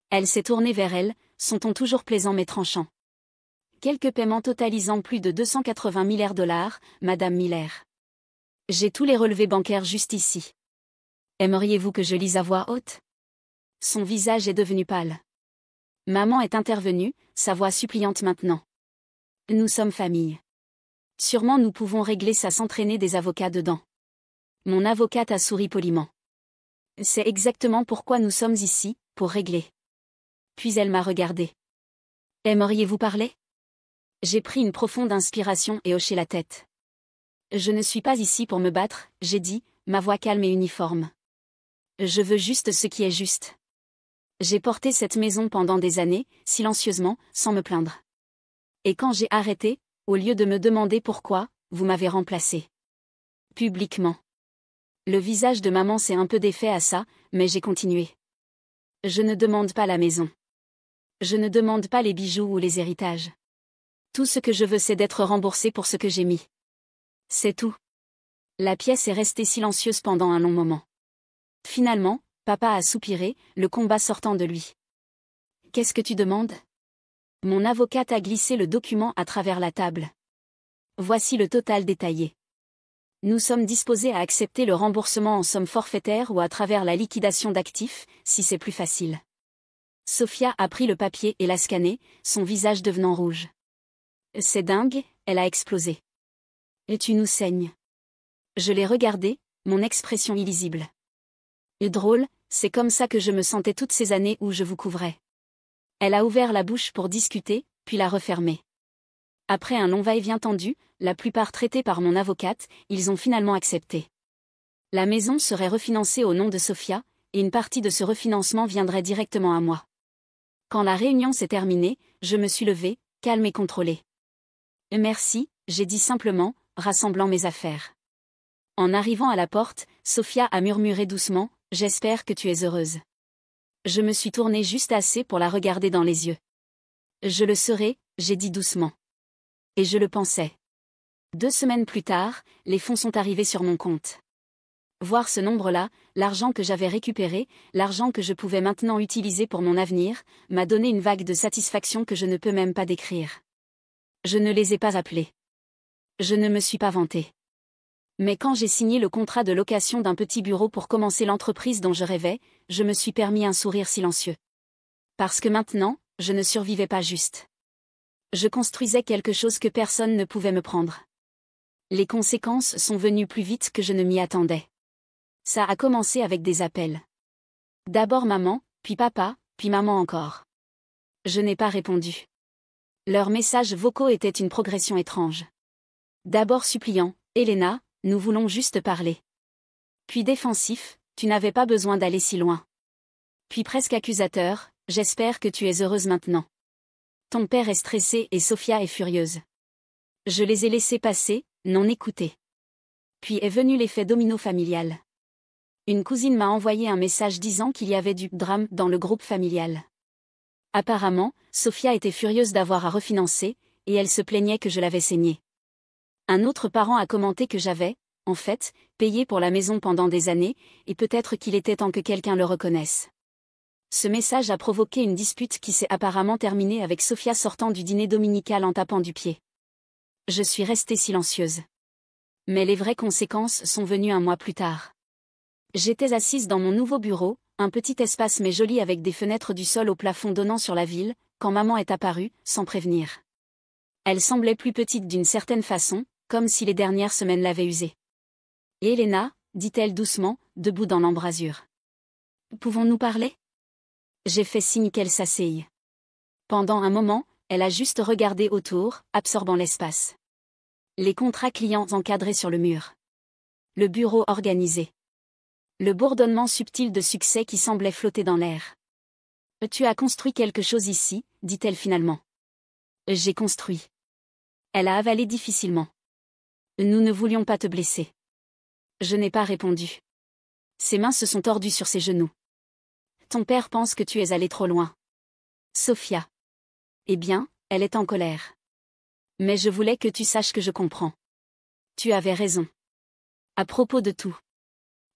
Elle s'est tournée vers elle, son ton toujours plaisant mais tranchant. Quelques paiements totalisant plus de 280 milliards dollars, Madame Miller. J'ai tous les relevés bancaires juste ici. Aimeriez-vous que je lise à voix haute? Son visage est devenu pâle. Maman est intervenue, sa voix suppliante maintenant. Nous sommes famille. Sûrement nous pouvons régler ça sans traîner des avocats dedans. Mon avocate a souri poliment. C'est exactement pourquoi nous sommes ici, pour régler. Puis elle m'a regardé. Aimeriez-vous parler? J'ai pris une profonde inspiration et hoché la tête. Je ne suis pas ici pour me battre, j'ai dit, ma voix calme et uniforme. Je veux juste ce qui est juste. J'ai porté cette maison pendant des années, silencieusement, sans me plaindre. Et quand j'ai arrêté, au lieu de me demander pourquoi, vous m'avez remplacé. Publiquement. Le visage de maman s'est un peu défait à ça, mais j'ai continué. Je ne demande pas la maison. Je ne demande pas les bijoux ou les héritages. Tout ce que je veux c'est d'être remboursé pour ce que j'ai mis. C'est tout. La pièce est restée silencieuse pendant un long moment. Finalement, papa a soupiré, le combat sortant de lui. Qu'est-ce que tu demandes? Mon avocate a glissé le document à travers la table. Voici le total détaillé. Nous sommes disposés à accepter le remboursement en somme forfaitaire ou à travers la liquidation d'actifs, si c'est plus facile. Sophia a pris le papier et l'a scanné, son visage devenant rouge. C'est dingue, elle a explosé. Et tu nous saignes. Je l'ai regardé, mon expression illisible. Et drôle, c'est comme ça que je me sentais toutes ces années où je vous couvrais. Elle a ouvert la bouche pour discuter, puis l'a refermée. Après un long va-et-vient tendu, la plupart traités par mon avocate, ils ont finalement accepté. La maison serait refinancée au nom de Sophia, et une partie de ce refinancement viendrait directement à moi. Quand la réunion s'est terminée, je me suis levée, calme et contrôlée. Merci, j'ai dit simplement, rassemblant mes affaires. En arrivant à la porte, Sophia a murmuré doucement, « J'espère que tu es heureuse. » Je me suis tournée juste assez pour la regarder dans les yeux. Je le serai, j'ai dit doucement. Et je le pensais. 2 semaines plus tard, les fonds sont arrivés sur mon compte. Voir ce nombre-là, l'argent que j'avais récupéré, l'argent que je pouvais maintenant utiliser pour mon avenir, m'a donné une vague de satisfaction que je ne peux même pas décrire. Je ne les ai pas appelés. Je ne me suis pas vantée. Mais quand j'ai signé le contrat de location d'un petit bureau pour commencer l'entreprise dont je rêvais, je me suis permis un sourire silencieux. Parce que maintenant, je ne survivais pas juste. Je construisais quelque chose que personne ne pouvait me prendre. Les conséquences sont venues plus vite que je ne m'y attendais. Ça a commencé avec des appels. D'abord maman, puis papa, puis maman encore. Je n'ai pas répondu. Leurs messages vocaux étaient une progression étrange. D'abord suppliant, « Elena, nous voulons juste parler. » Puis défensif, « Tu n'avais pas besoin d'aller si loin. » Puis presque accusateur, « J'espère que tu es heureuse maintenant. Ton père est stressé et Sophia est furieuse. » Je les ai laissés passer, non écoutés. Puis est venu l'effet domino familial. Une cousine m'a envoyé un message disant qu'il y avait du drame dans le groupe familial. Apparemment, Sophia était furieuse d'avoir à refinancer, et elle se plaignait que je l'avais saignée. Un autre parent a commenté que j'avais, en fait, payé pour la maison pendant des années, et peut-être qu'il était temps que quelqu'un le reconnaisse. Ce message a provoqué une dispute qui s'est apparemment terminée avec Sophia sortant du dîner dominical en tapant du pied. Je suis restée silencieuse. Mais les vraies conséquences sont venues un mois plus tard. J'étais assise dans mon nouveau bureau, un petit espace mais joli avec des fenêtres du sol au plafond donnant sur la ville, quand maman est apparue, sans prévenir. Elle semblait plus petite d'une certaine façon, comme si les dernières semaines l'avaient usée. « Et Elena, dit-elle doucement, debout dans l'embrasure. Pouvons-nous parler? » J'ai fait signe qu'elle s'asseye. Pendant un moment, elle a juste regardé autour, absorbant l'espace. Les contrats clients encadrés sur le mur. Le bureau organisé. Le bourdonnement subtil de succès qui semblait flotter dans l'air. « Tu as construit quelque chose ici, dit-elle finalement. »« J'ai construit. » Elle a avalé difficilement. « Nous ne voulions pas te blesser. » Je n'ai pas répondu. Ses mains se sont tordues sur ses genoux. « Ton père pense que tu es allé trop loin. » Sophia. Eh bien, elle est en colère. Mais je voulais que tu saches que je comprends. Tu avais raison. À propos de tout.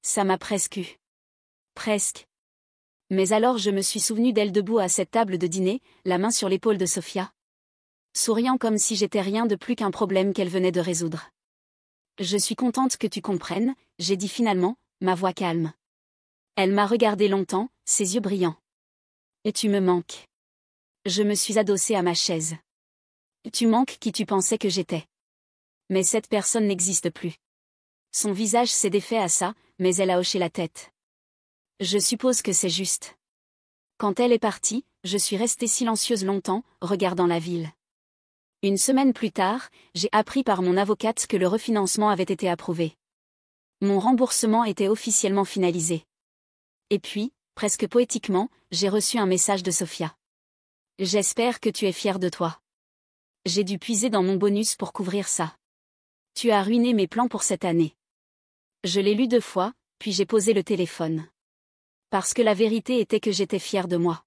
Ça m'a presque eu. Presque. Mais alors je me suis souvenu d'elle debout à cette table de dîner, la main sur l'épaule de Sophia. Souriant comme si j'étais rien de plus qu'un problème qu'elle venait de résoudre. Je suis contente que tu comprennes, j'ai dit finalement, ma voix calme. Elle m'a regardé longtemps, ses yeux brillants. Et tu me manques. Je me suis adossée à ma chaise. Tu manques qui tu pensais que j'étais. Mais cette personne n'existe plus. Son visage s'est défait à ça, mais elle a hoché la tête. Je suppose que c'est juste. Quand elle est partie, je suis restée silencieuse longtemps, regardant la ville. Une semaine plus tard, j'ai appris par mon avocate que le refinancement avait été approuvé. Mon remboursement était officiellement finalisé. Et puis, presque poétiquement, j'ai reçu un message de Sophia. J'espère que tu es fière de toi. J'ai dû puiser dans mon bonus pour couvrir ça. Tu as ruiné mes plans pour cette année. Je l'ai lu 2 fois, puis j'ai posé le téléphone. Parce que la vérité était que j'étais fière de moi.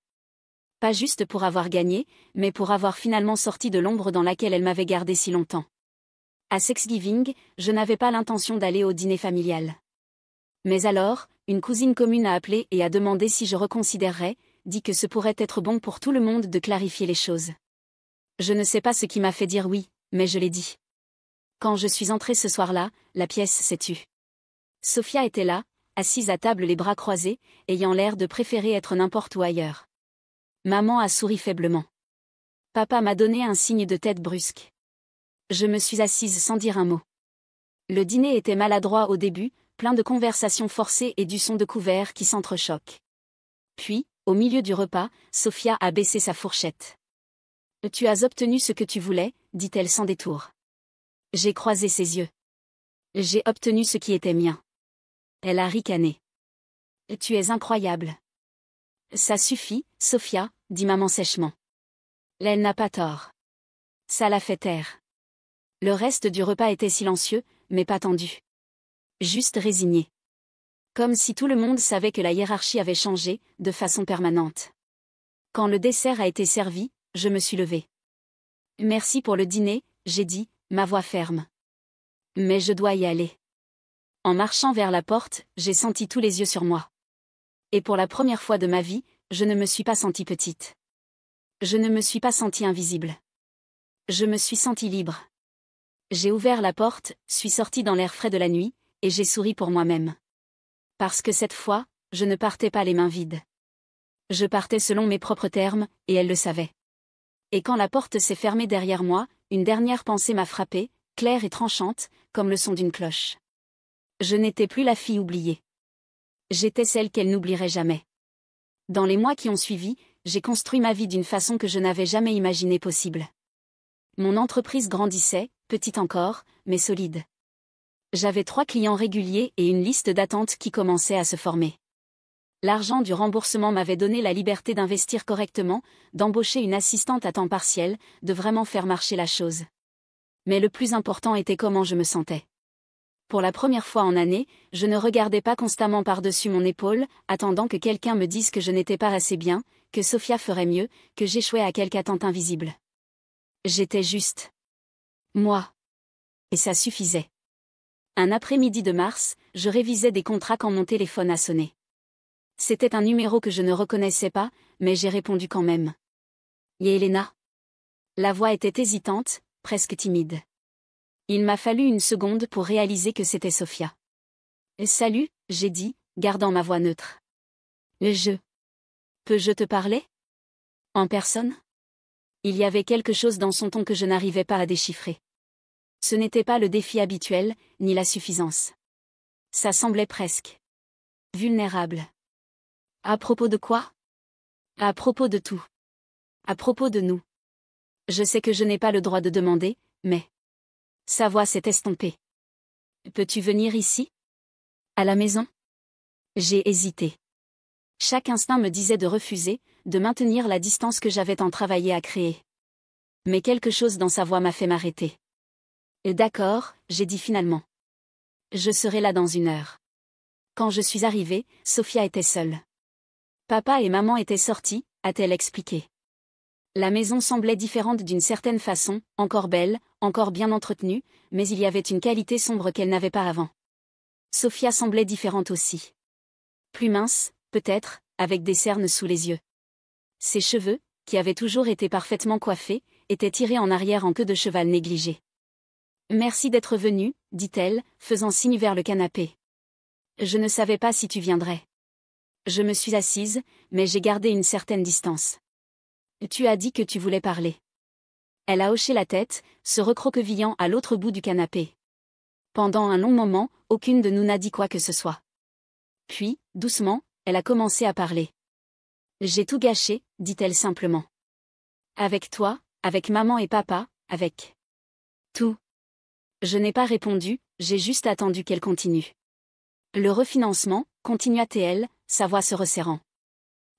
Pas juste pour avoir gagné, mais pour avoir finalement sorti de l'ombre dans laquelle elle m'avait gardé si longtemps. À Thanksgiving, je n'avais pas l'intention d'aller au dîner familial. Mais alors, une cousine commune a appelé et a demandé si je reconsidérerais, dit que ce pourrait être bon pour tout le monde de clarifier les choses. Je ne sais pas ce qui m'a fait dire oui, mais je l'ai dit. Quand je suis entrée ce soir-là, la pièce s'est tue. Sophia était là, assise à table les bras croisés, ayant l'air de préférer être n'importe où ailleurs. Maman a souri faiblement. Papa m'a donné un signe de tête brusque. Je me suis assise sans dire un mot. Le dîner était maladroit au début, plein de conversations forcées et du son de couverts qui s'entrechoquent. Puis, au milieu du repas, Sophia a baissé sa fourchette. « Tu as obtenu ce que tu voulais », dit-elle sans détour. J'ai croisé ses yeux. J'ai obtenu ce qui était mien. Elle a ricané. « Tu es incroyable. » Ça suffit, Sophia, dit maman sèchement. Elle n'a pas tort. Ça l'a fait taire. Le reste du repas était silencieux, mais pas tendu. Juste résigné. Comme si tout le monde savait que la hiérarchie avait changé, de façon permanente. Quand le dessert a été servi, je me suis levée. Merci pour le dîner, j'ai dit, ma voix ferme. Mais je dois y aller. En marchant vers la porte, j'ai senti tous les yeux sur moi. Et pour la première fois de ma vie, je ne me suis pas sentie petite. Je ne me suis pas sentie invisible. Je me suis sentie libre. J'ai ouvert la porte, suis sortie dans l'air frais de la nuit, et j'ai souri pour moi-même. Parce que cette fois, je ne partais pas les mains vides. Je partais selon mes propres termes, et elle le savait. Et quand la porte s'est fermée derrière moi, une dernière pensée m'a frappée, claire et tranchante, comme le son d'une cloche. Je n'étais plus la fille oubliée. J'étais celle qu'elle n'oublierait jamais. Dans les mois qui ont suivi, j'ai construit ma vie d'une façon que je n'avais jamais imaginée possible. Mon entreprise grandissait, petite encore, mais solide. J'avais 3 clients réguliers et une liste d'attente qui commençait à se former. L'argent du remboursement m'avait donné la liberté d'investir correctement, d'embaucher une assistante à temps partiel, de vraiment faire marcher la chose. Mais le plus important était comment je me sentais. Pour la première fois en année, je ne regardais pas constamment par-dessus mon épaule, attendant que quelqu'un me dise que je n'étais pas assez bien, que Sophia ferait mieux, que j'échouais à quelque attente invisible. J'étais juste. Moi. Et ça suffisait. Un après-midi de mars, je révisais des contrats quand mon téléphone a sonné. C'était un numéro que je ne reconnaissais pas, mais j'ai répondu quand même. « Yelena ?» La voix était hésitante, presque timide. Il m'a fallu une seconde pour réaliser que c'était Sophia. « Salut », j'ai dit, gardant ma voix neutre. « Peux-je te parler ? En personne ?» Il y avait quelque chose dans son ton que je n'arrivais pas à déchiffrer. Ce n'était pas le défi habituel, ni la suffisance. Ça semblait presque vulnérable. À propos de quoi ? À propos de tout. À propos de nous. Je sais que je n'ai pas le droit de demander, mais... Sa voix s'est estompée. Peux-tu venir ici ? À la maison ? J'ai hésité. Chaque instinct me disait de refuser, de maintenir la distance que j'avais tant travaillé à créer. Mais quelque chose dans sa voix m'a fait m'arrêter. D'accord, j'ai dit finalement. Je serai là dans 1 heure. Quand je suis arrivée, Sophia était seule. Papa et maman étaient sortis, a-t-elle expliqué. La maison semblait différente d'une certaine façon, encore belle, encore bien entretenue, mais il y avait une qualité sombre qu'elle n'avait pas avant. Sophia semblait différente aussi. Plus mince, peut-être, avec des cernes sous les yeux. Ses cheveux, qui avaient toujours été parfaitement coiffés, étaient tirés en arrière en queue de cheval négligée. « Merci d'être venu, dit-elle, faisant signe vers le canapé. Je ne savais pas si tu viendrais. Je me suis assise, mais j'ai gardé une certaine distance. Tu as dit que tu voulais parler. » Elle a hoché la tête, se recroquevillant à l'autre bout du canapé. Pendant un long moment, aucune de nous n'a dit quoi que ce soit. Puis, doucement, elle a commencé à parler. « J'ai tout gâché, dit-elle simplement. Avec toi, avec maman et papa, avec tout. » Je n'ai pas répondu, j'ai juste attendu qu'elle continue. Le refinancement, continua-t-elle, sa voix se resserrant.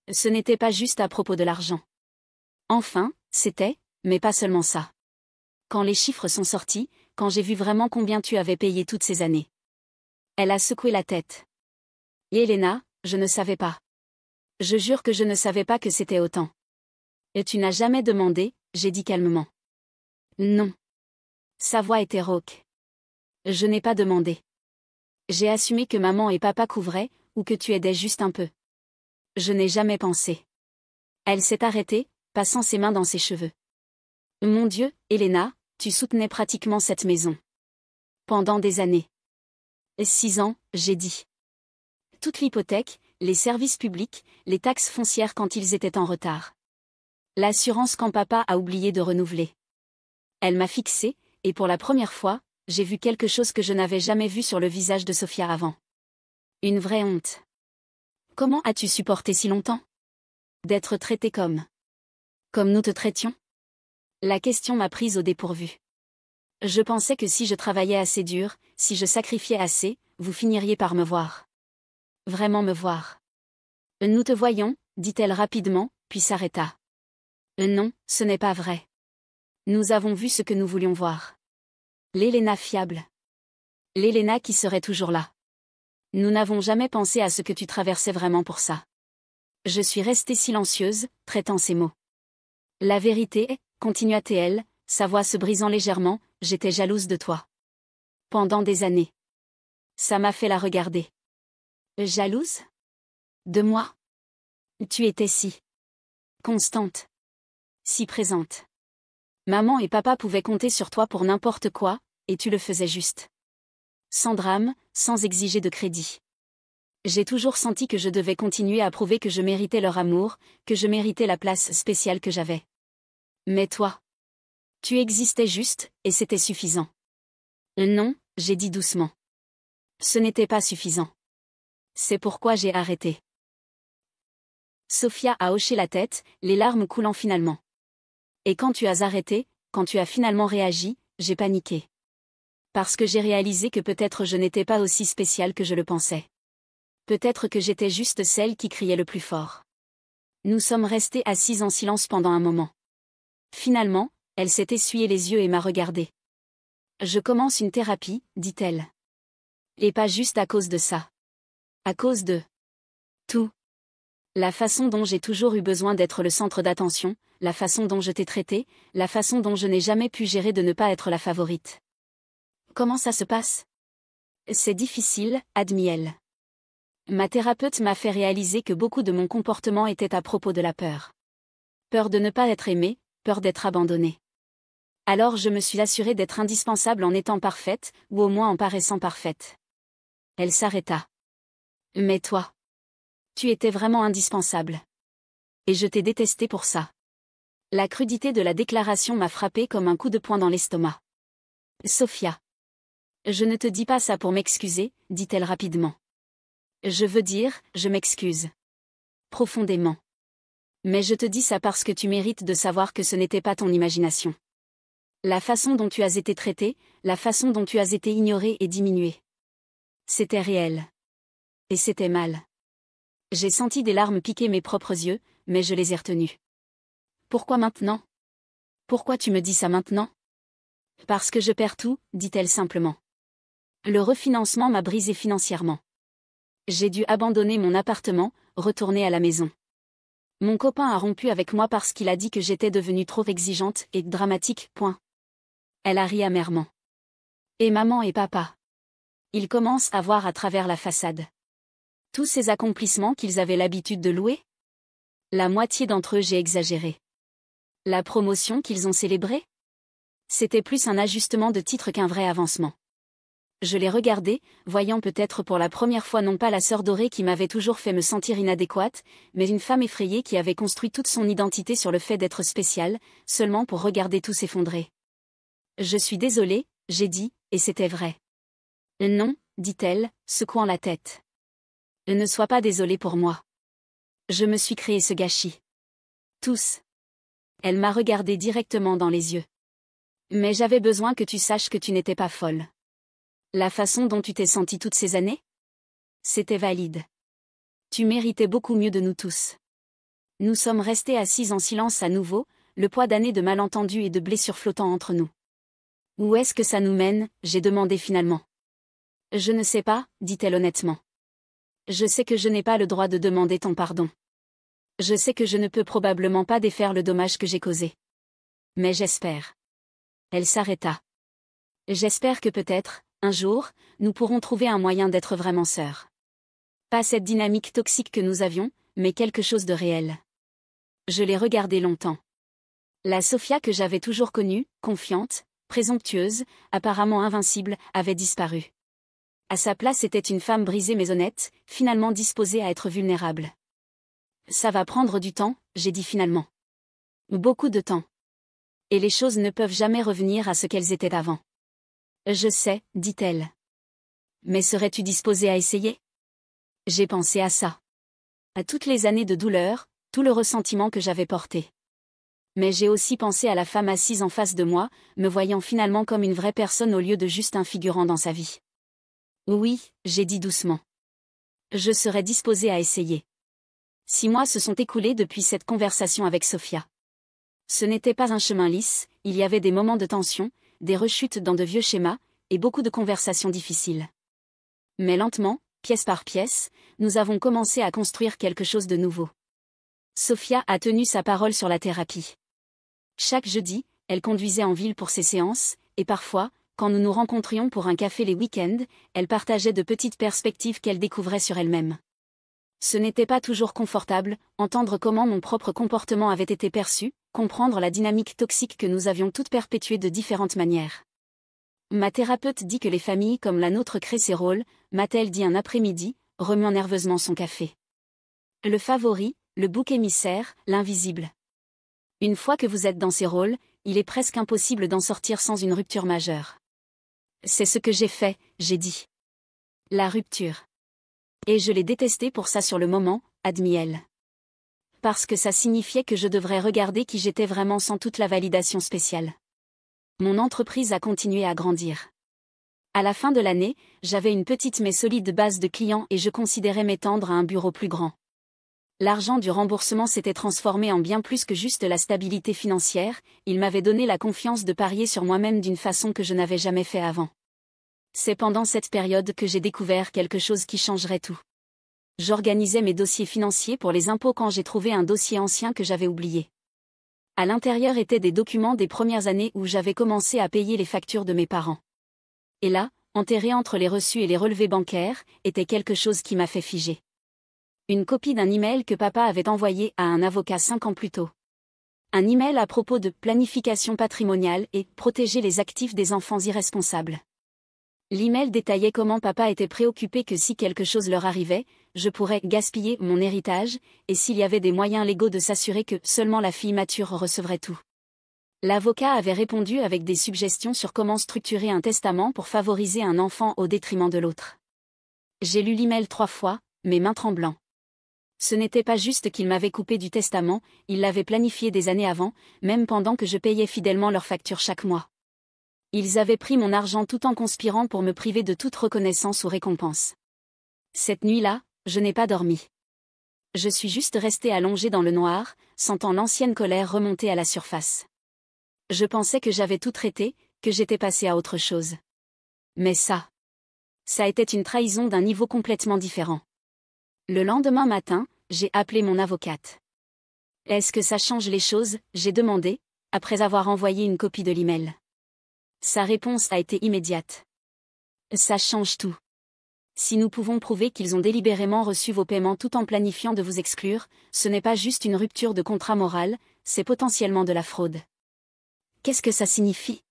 Ce n'était pas juste à propos de l'argent. Enfin, c'était, mais pas seulement ça. Quand les chiffres sont sortis, quand j'ai vu vraiment combien tu avais payé toutes ces années. Elle a secoué la tête. Et Elena, je ne savais pas. Je jure que je ne savais pas que c'était autant. Et tu n'as jamais demandé, j'ai dit calmement. Non. Sa voix était rauque. Je n'ai pas demandé. J'ai assumé que maman et papa couvraient, ou que tu aidais juste un peu. Je n'ai jamais pensé. Elle s'est arrêtée, passant ses mains dans ses cheveux. Mon Dieu, Elena, tu soutenais pratiquement cette maison. Pendant des années. 6 ans, j'ai dit. Toute l'hypothèque, les services publics, les taxes foncières quand ils étaient en retard. L'assurance quand papa a oublié de renouveler. Elle m'a fixée, et pour la première fois, j'ai vu quelque chose que je n'avais jamais vu sur le visage de Sophia avant. Une vraie honte. Comment as-tu supporté si longtemps? D'être traité comme nous te traitions? La question m'a prise au dépourvu. Je pensais que si je travaillais assez dur, si je sacrifiais assez, vous finiriez par me voir. Vraiment me voir. Nous te voyons, dit-elle rapidement, puis s'arrêta. Non, ce n'est pas vrai. Nous avons vu ce que nous voulions voir. L'Elena fiable. L'Elena qui serait toujours là. Nous n'avons jamais pensé à ce que tu traversais vraiment pour ça. Je suis restée silencieuse, traitant ces mots. La vérité est, continua-t-elle, sa voix se brisant légèrement, j'étais jalouse de toi. Pendant des années. Ça m'a fait la regarder. Jalouse? De moi? Tu étais si constante. Si présente. Maman et papa pouvaient compter sur toi pour n'importe quoi, et tu le faisais juste. Sans drame, sans exiger de crédit. J'ai toujours senti que je devais continuer à prouver que je méritais leur amour, que je méritais la place spéciale que j'avais. Mais toi, tu existais juste, et c'était suffisant. Non, j'ai dit doucement. Ce n'était pas suffisant. C'est pourquoi j'ai arrêté. Sophia a hoché la tête, les larmes coulant finalement. Et quand tu as arrêté, quand tu as finalement réagi, j'ai paniqué. Parce que j'ai réalisé que peut-être je n'étais pas aussi spéciale que je le pensais. Peut-être que j'étais juste celle qui criait le plus fort. Nous sommes restés assises en silence pendant un moment. Finalement, elle s'est essuyé les yeux et m'a regardée. Je commence une thérapie, dit-elle. Et pas juste à cause de ça. À cause de tout. La façon dont j'ai toujours eu besoin d'être le centre d'attention, la façon dont je t'ai traité, la façon dont je n'ai jamais pu gérer de ne pas être la favorite. Comment ça se passe? C'est difficile, admit elle. Ma thérapeute m'a fait réaliser que beaucoup de mon comportement était à propos de la peur. Peur de ne pas être aimée, peur d'être abandonnée. Alors je me suis assurée d'être indispensable en étant parfaite, ou au moins en paraissant parfaite. Elle s'arrêta. Mais toi, tu étais vraiment indispensable. Et je t'ai détesté pour ça. La crudité de la déclaration m'a frappée comme un coup de poing dans l'estomac. Sophia. Je ne te dis pas ça pour m'excuser, dit-elle rapidement. Je veux dire, je m'excuse. Profondément. Mais je te dis ça parce que tu mérites de savoir que ce n'était pas ton imagination. La façon dont tu as été traitée, la façon dont tu as été ignorée et diminuée. C'était réel. Et c'était mal. J'ai senti des larmes piquer mes propres yeux, mais je les ai retenues. Pourquoi maintenant? Pourquoi tu me dis ça maintenant? Parce que je perds tout, dit-elle simplement. Le refinancement m'a brisé financièrement. J'ai dû abandonner mon appartement, retourner à la maison. Mon copain a rompu avec moi parce qu'il a dit que j'étais devenue trop exigeante et dramatique, point. Elle a ri amèrement. Et maman et papa. ils commencent à voir à travers la façade. Tous ces accomplissements qu'ils avaient l'habitude de louer? La moitié d'entre eux j'ai exagéré. La promotion qu'ils ont célébrée? C'était plus un ajustement de titre qu'un vrai avancement. Je les regardais, voyant peut-être pour la première fois non pas la sœur dorée qui m'avait toujours fait me sentir inadéquate, mais une femme effrayée qui avait construit toute son identité sur le fait d'être spéciale, seulement pour regarder tout s'effondrer. Je suis désolée, j'ai dit, et c'était vrai. Non, dit-elle, secouant la tête. Ne sois pas désolée pour moi. Je me suis créé ce gâchis. Tous. Elle m'a regardé directement dans les yeux. Mais j'avais besoin que tu saches que tu n'étais pas folle. La façon dont tu t'es sentie toutes ces années? C'était valide. Tu méritais beaucoup mieux de nous tous. Nous sommes restés assis en silence à nouveau, le poids d'années de malentendus et de blessures flottant entre nous. Où est-ce que ça nous mène? J'ai demandé finalement. Je ne sais pas, dit-elle honnêtement. Je sais que je n'ai pas le droit de demander ton pardon. Je sais que je ne peux probablement pas défaire le dommage que j'ai causé. Mais j'espère. Elle s'arrêta. J'espère que peut-être, un jour, nous pourrons trouver un moyen d'être vraiment sœurs. Pas cette dynamique toxique que nous avions, mais quelque chose de réel. Je l'ai regardée longtemps. La Sophia que j'avais toujours connue, confiante, présomptueuse, apparemment invincible, avait disparu. À sa place était une femme brisée mais honnête, finalement disposée à être vulnérable. Ça va prendre du temps, j'ai dit finalement. Beaucoup de temps. Et les choses ne peuvent jamais revenir à ce qu'elles étaient avant. Je sais, dit-elle. Mais serais-tu disposée à essayer? J'ai pensé à ça. À toutes les années de douleur, tout le ressentiment que j'avais porté. Mais j'ai aussi pensé à la femme assise en face de moi, me voyant finalement comme une vraie personne au lieu de juste un figurant dans sa vie. Oui, j'ai dit doucement. Je serais disposée à essayer. 6 mois se sont écoulés depuis cette conversation avec Sophia. Ce n'était pas un chemin lisse, il y avait des moments de tension, des rechutes dans de vieux schémas, et beaucoup de conversations difficiles. Mais lentement, pièce par pièce, nous avons commencé à construire quelque chose de nouveau. Sophia a tenu sa parole sur la thérapie. Chaque jeudi, elle conduisait en ville pour ses séances, et parfois, quand nous nous rencontrions pour un café les week-ends, elle partageait de petites perspectives qu'elle découvrait sur elle-même. Ce n'était pas toujours confortable, entendre comment mon propre comportement avait été perçu, comprendre la dynamique toxique que nous avions toutes perpétuée de différentes manières. Ma thérapeute dit que les familles comme la nôtre créent ces rôles, m'a-t-elle dit un après-midi, remuant nerveusement son café. Le favori, le bouc émissaire, l'invisible. Une fois que vous êtes dans ces rôles, il est presque impossible d'en sortir sans une rupture majeure. C'est ce que j'ai fait, j'ai dit. La rupture. Et je l'ai détesté pour ça sur le moment, admit-elle. Parce que ça signifiait que je devrais regarder qui j'étais vraiment sans toute la validation spéciale. Mon entreprise a continué à grandir. À la fin de l'année, j'avais une petite mais solide base de clients et je considérais m'étendre à un bureau plus grand. L'argent du remboursement s'était transformé en bien plus que juste la stabilité financière, il m'avait donné la confiance de parier sur moi-même d'une façon que je n'avais jamais fait avant. C'est pendant cette période que j'ai découvert quelque chose qui changerait tout. J'organisais mes dossiers financiers pour les impôts quand j'ai trouvé un dossier ancien que j'avais oublié. À l'intérieur étaient des documents des premières années où j'avais commencé à payer les factures de mes parents. Et là, enterré entre les reçus et les relevés bancaires, était quelque chose qui m'a fait figer. Une copie d'un email que papa avait envoyé à un avocat 5 ans plus tôt. Un email à propos de planification patrimoniale et protéger les actifs des enfants irresponsables. L'email détaillait comment papa était préoccupé que si quelque chose leur arrivait, je pourrais gaspiller mon héritage, et s'il y avait des moyens légaux de s'assurer que seulement la fille mature recevrait tout. L'avocat avait répondu avec des suggestions sur comment structurer un testament pour favoriser un enfant au détriment de l'autre. J'ai lu l'email 3 fois, mes mains tremblant. Ce n'était pas juste qu'il m'avait coupé du testament, il l'avait planifié des années avant, même pendant que je payais fidèlement leurs factures chaque mois. Ils avaient pris mon argent tout en conspirant pour me priver de toute reconnaissance ou récompense. Cette nuit-là, je n'ai pas dormi. Je suis juste restée allongée dans le noir, sentant l'ancienne colère remonter à la surface. Je pensais que j'avais tout traité, que j'étais passée à autre chose. Mais ça était une trahison d'un niveau complètement différent. Le lendemain matin, j'ai appelé mon avocate. Est-ce que ça change les choses, j'ai demandé, après avoir envoyé une copie de l'email. Sa réponse a été immédiate. Ça change tout. Si nous pouvons prouver qu'ils ont délibérément reçu vos paiements tout en planifiant de vous exclure, ce n'est pas juste une rupture de contrat moral, c'est potentiellement de la fraude. Qu'est-ce que ça signifie?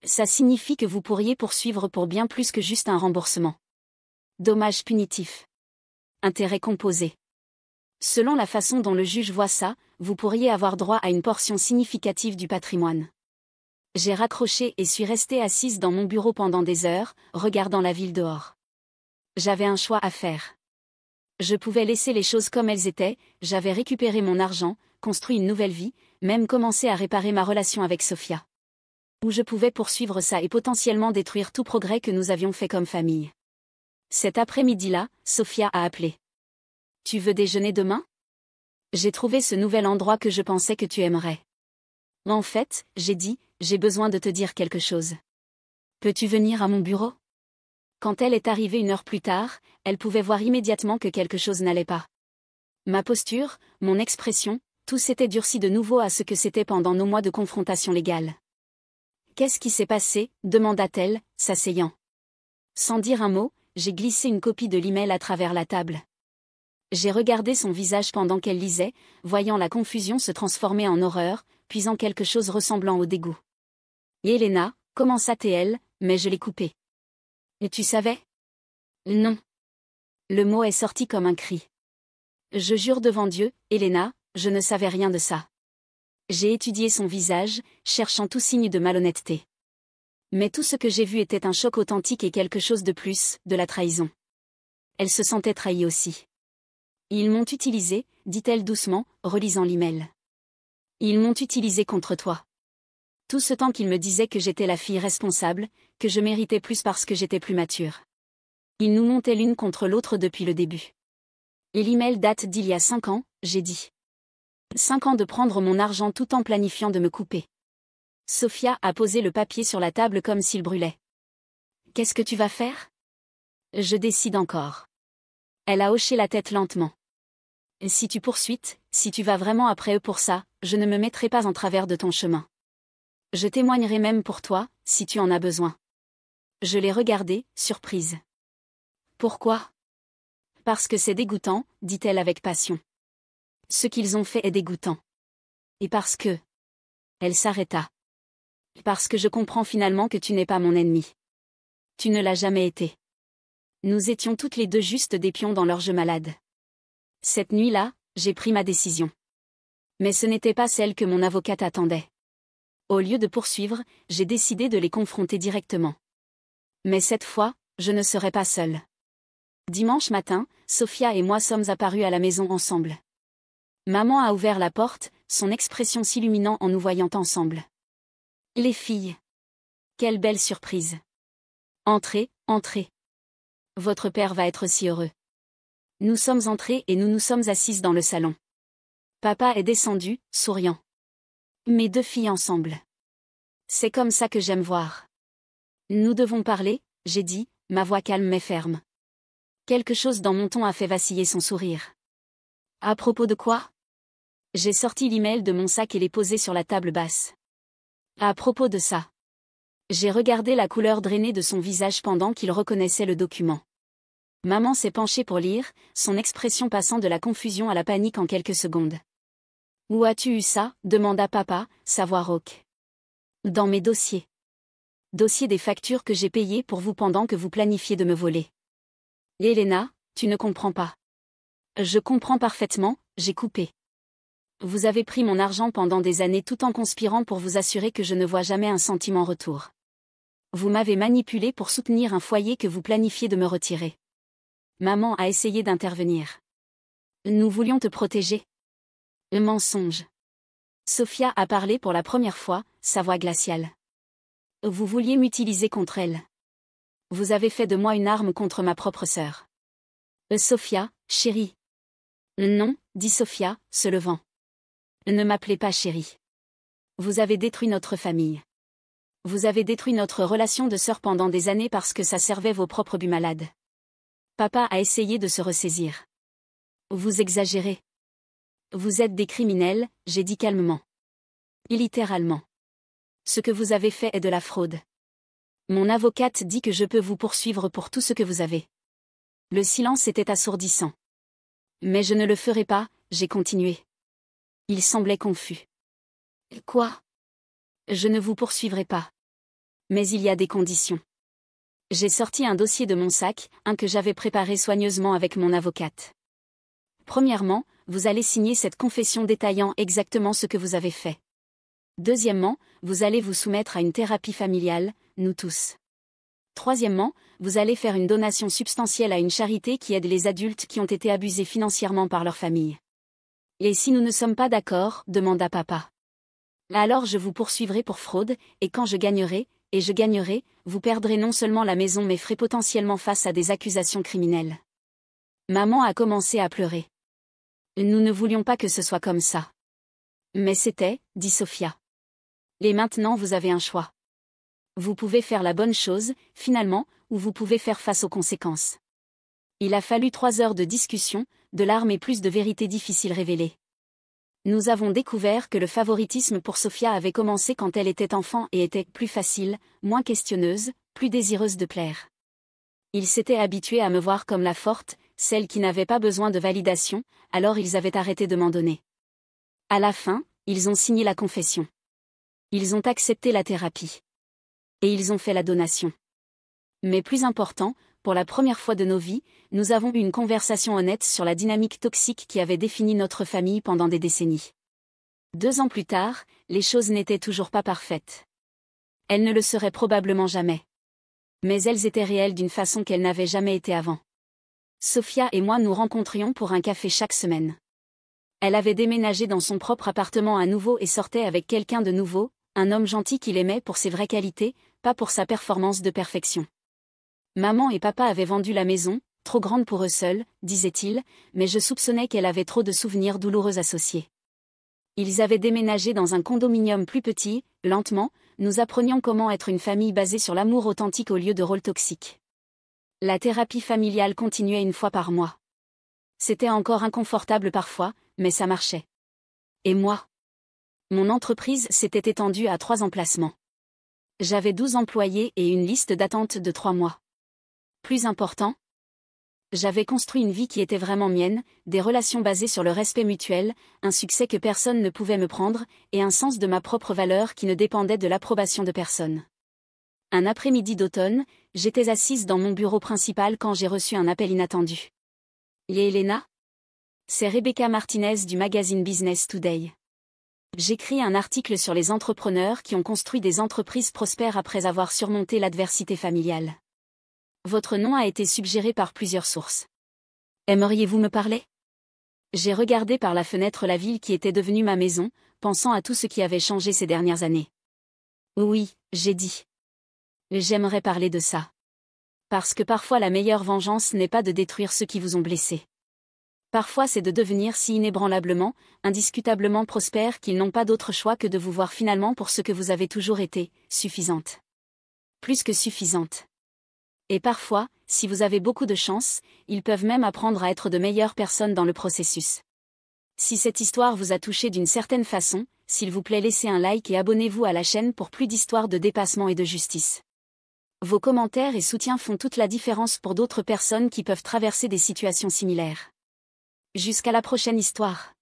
Ça signifie que vous pourriez poursuivre pour bien plus que juste un remboursement. Dommages punitifs. Intérêts composés. Selon la façon dont le juge voit ça, vous pourriez avoir droit à une portion significative du patrimoine. J'ai raccroché et suis restée assise dans mon bureau pendant des heures, regardant la ville dehors. J'avais un choix à faire. Je pouvais laisser les choses comme elles étaient, j'avais récupéré mon argent, construit une nouvelle vie, même commencé à réparer ma relation avec Sophia. Ou je pouvais poursuivre ça et potentiellement détruire tout progrès que nous avions fait comme famille. Cet après-midi-là, Sophia a appelé. Tu veux déjeuner demain? J'ai trouvé ce nouvel endroit que je pensais que tu aimerais. En fait, j'ai dit, j'ai besoin de te dire quelque chose. Peux-tu venir à mon bureau? Quand elle est arrivée 1 heure plus tard, elle pouvait voir immédiatement que quelque chose n'allait pas. Ma posture, mon expression, tout s'était durci de nouveau à ce que c'était pendant nos mois de confrontation légale. Qu'est-ce qui s'est passé? Demanda-t-elle, s'asseyant. Sans dire un mot, j'ai glissé une copie de l'email à travers la table. J'ai regardé son visage pendant qu'elle lisait, voyant la confusion se transformer en horreur, puis en quelque chose ressemblant au dégoût. Et Elena, commença-t-elle, mais je l'ai coupée. Et tu savais? Non. Le mot est sorti comme un cri. Je jure devant Dieu, Elena, je ne savais rien de ça. J'ai étudié son visage, cherchant tout signe de malhonnêteté. Mais tout ce que j'ai vu était un choc authentique et quelque chose de plus, de la trahison. Elle se sentait trahie aussi. Ils m'ont utilisé, dit-elle doucement, relisant l'email. Ils m'ont utilisé contre toi. Tout ce temps qu'ils me disaient que j'étais la fille responsable, que je méritais plus parce que j'étais plus mature. Ils nous montaient l'une contre l'autre depuis le début. Et l'email date d'il y a 5 ans, j'ai dit. 5 ans de prendre mon argent tout en planifiant de me couper. Sophia a posé le papier sur la table comme s'il brûlait. Qu'est-ce que tu vas faire? Je décide encore. Elle a hoché la tête lentement. Si tu poursuis, si tu vas vraiment après eux pour ça, je ne me mettrai pas en travers de ton chemin. Je témoignerai même pour toi, si tu en as besoin. Je l'ai regardée, surprise. Pourquoi? Parce que c'est dégoûtant, dit-elle avec passion. Ce qu'ils ont fait est dégoûtant. Et parce que... Elle s'arrêta. Parce que je comprends finalement que tu n'es pas mon ennemi. Tu ne l'as jamais été. Nous étions toutes les deux juste des pions dans leur jeu malade. Cette nuit-là, j'ai pris ma décision. Mais ce n'était pas celle que mon avocate attendait. Au lieu de poursuivre, j'ai décidé de les confronter directement. Mais cette fois, je ne serai pas seule. Dimanche matin, Sophia et moi sommes apparus à la maison ensemble. Maman a ouvert la porte, son expression s'illuminant en nous voyant ensemble. Les filles. Quelle belle surprise. Entrez, entrez. Votre père va être si heureux. Nous sommes entrés et nous nous sommes assises dans le salon. Papa est descendu, souriant. Mes 2 filles ensemble. C'est comme ça que j'aime voir. Nous devons parler, j'ai dit, ma voix calme mais ferme. Quelque chose dans mon ton a fait vaciller son sourire. À propos de quoi? J'ai sorti l'email de mon sac et l'ai posé sur la table basse. À propos de ça. J'ai regardé la couleur drainée de son visage pendant qu'il reconnaissait le document. Maman s'est penchée pour lire, son expression passant de la confusion à la panique en quelques secondes. Où as-tu eu ça? Demanda papa, sa voix rauque. Dans mes dossiers. Dossiers des factures que j'ai payées pour vous pendant que vous planifiez de me voler. Elena, tu ne comprends pas. Je comprends parfaitement, j'ai coupé. Vous avez pris mon argent pendant des années tout en conspirant pour vous assurer que je ne vois jamais un centime en retour. Vous m'avez manipulé pour soutenir un foyer que vous planifiez de me retirer. Maman a essayé d'intervenir. Nous voulions te protéger. Le mensonge. Sophia a parlé pour la première fois, sa voix glaciale. Vous vouliez m'utiliser contre elle. Vous avez fait de moi une arme contre ma propre sœur. Sophia, chérie. Non, dit Sophia, se levant. Ne m'appelez pas chérie. Vous avez détruit notre famille. Vous avez détruit notre relation de sœur pendant des années parce que ça servait vos propres buts malades. Papa a essayé de se ressaisir. Vous exagérez. Vous êtes des criminels, j'ai dit calmement. Littéralement. Ce que vous avez fait est de la fraude. Mon avocate dit que je peux vous poursuivre pour tout ce que vous avez. Le silence était assourdissant. Mais je ne le ferai pas, j'ai continué. Il semblait confus. Quoi? Je ne vous poursuivrai pas. Mais il y a des conditions. J'ai sorti un dossier de mon sac, un que j'avais préparé soigneusement avec mon avocate. Premièrement, vous allez signer cette confession détaillant exactement ce que vous avez fait. Deuxièmement, vous allez vous soumettre à une thérapie familiale, nous tous. Troisièmement, vous allez faire une donation substantielle à une charité qui aide les adultes qui ont été abusés financièrement par leur famille. Et si nous ne sommes pas d'accord, demanda papa. Alors je vous poursuivrai pour fraude, et quand je gagnerai, vous perdrez non seulement la maison mais ferez potentiellement face à des accusations criminelles. Maman a commencé à pleurer. Nous ne voulions pas que ce soit comme ça. Mais c'était, dit Sophia. Et maintenant vous avez un choix. Vous pouvez faire la bonne chose, finalement, ou vous pouvez faire face aux conséquences. Il a fallu 3 heures de discussion, de larmes et plus de vérités difficiles révélées. Nous avons découvert que le favoritisme pour Sophia avait commencé quand elle était enfant et était plus facile, moins questionneuse, plus désireuse de plaire. Ils s'étaient habitués à me voir comme la forte, celle qui n'avait pas besoin de validation, alors ils avaient arrêté de m'en donner. À la fin, ils ont signé la confession. Ils ont accepté la thérapie. Et ils ont fait la donation. Mais plus important, pour la première fois de nos vies, nous avons eu une conversation honnête sur la dynamique toxique qui avait défini notre famille pendant des décennies. 2 ans plus tard, les choses n'étaient toujours pas parfaites. Elles ne le seraient probablement jamais. Mais elles étaient réelles d'une façon qu'elles n'avaient jamais été avant. Sophia et moi nous rencontrions pour un café chaque semaine. Elle avait déménagé dans son propre appartement à nouveau et sortait avec quelqu'un de nouveau, un homme gentil qu'il aimait pour ses vraies qualités, pas pour sa performance de perfection. Maman et papa avaient vendu la maison, trop grande pour eux seuls, disait-il, mais je soupçonnais qu'elle avait trop de souvenirs douloureux associés. Ils avaient déménagé dans un condominium plus petit, lentement, nous apprenions comment être une famille basée sur l'amour authentique au lieu de rôles toxiques. La thérapie familiale continuait 1 fois par mois. C'était encore inconfortable parfois, mais ça marchait. Et moi? Mon entreprise s'était étendue à 3 emplacements. J'avais 12 employés et une liste d'attente de 3 mois. Plus important? J'avais construit une vie qui était vraiment mienne, des relations basées sur le respect mutuel, un succès que personne ne pouvait me prendre, et un sens de ma propre valeur qui ne dépendait de l'approbation de personne. Un après-midi d'automne, j'étais assise dans mon bureau principal quand j'ai reçu un appel inattendu. Et Elena? C'est Rebecca Martinez du magazine Business Today. J'écris un article sur les entrepreneurs qui ont construit des entreprises prospères après avoir surmonté l'adversité familiale. Votre nom a été suggéré par plusieurs sources. Aimeriez-vous me parler? J'ai regardé par la fenêtre la ville qui était devenue ma maison, pensant à tout ce qui avait changé ces dernières années. Oui, j'ai dit. J'aimerais parler de ça. Parce que parfois la meilleure vengeance n'est pas de détruire ceux qui vous ont blessé. Parfois c'est de devenir si inébranlablement, indiscutablement prospère qu'ils n'ont pas d'autre choix que de vous voir finalement pour ce que vous avez toujours été, suffisante. Plus que suffisante. Et parfois, si vous avez beaucoup de chance, ils peuvent même apprendre à être de meilleures personnes dans le processus. Si cette histoire vous a touché d'une certaine façon, s'il vous plaît laissez un like et abonnez-vous à la chaîne pour plus d'histoires de dépassement et de justice. Vos commentaires et soutiens font toute la différence pour d'autres personnes qui peuvent traverser des situations similaires. Jusqu'à la prochaine histoire.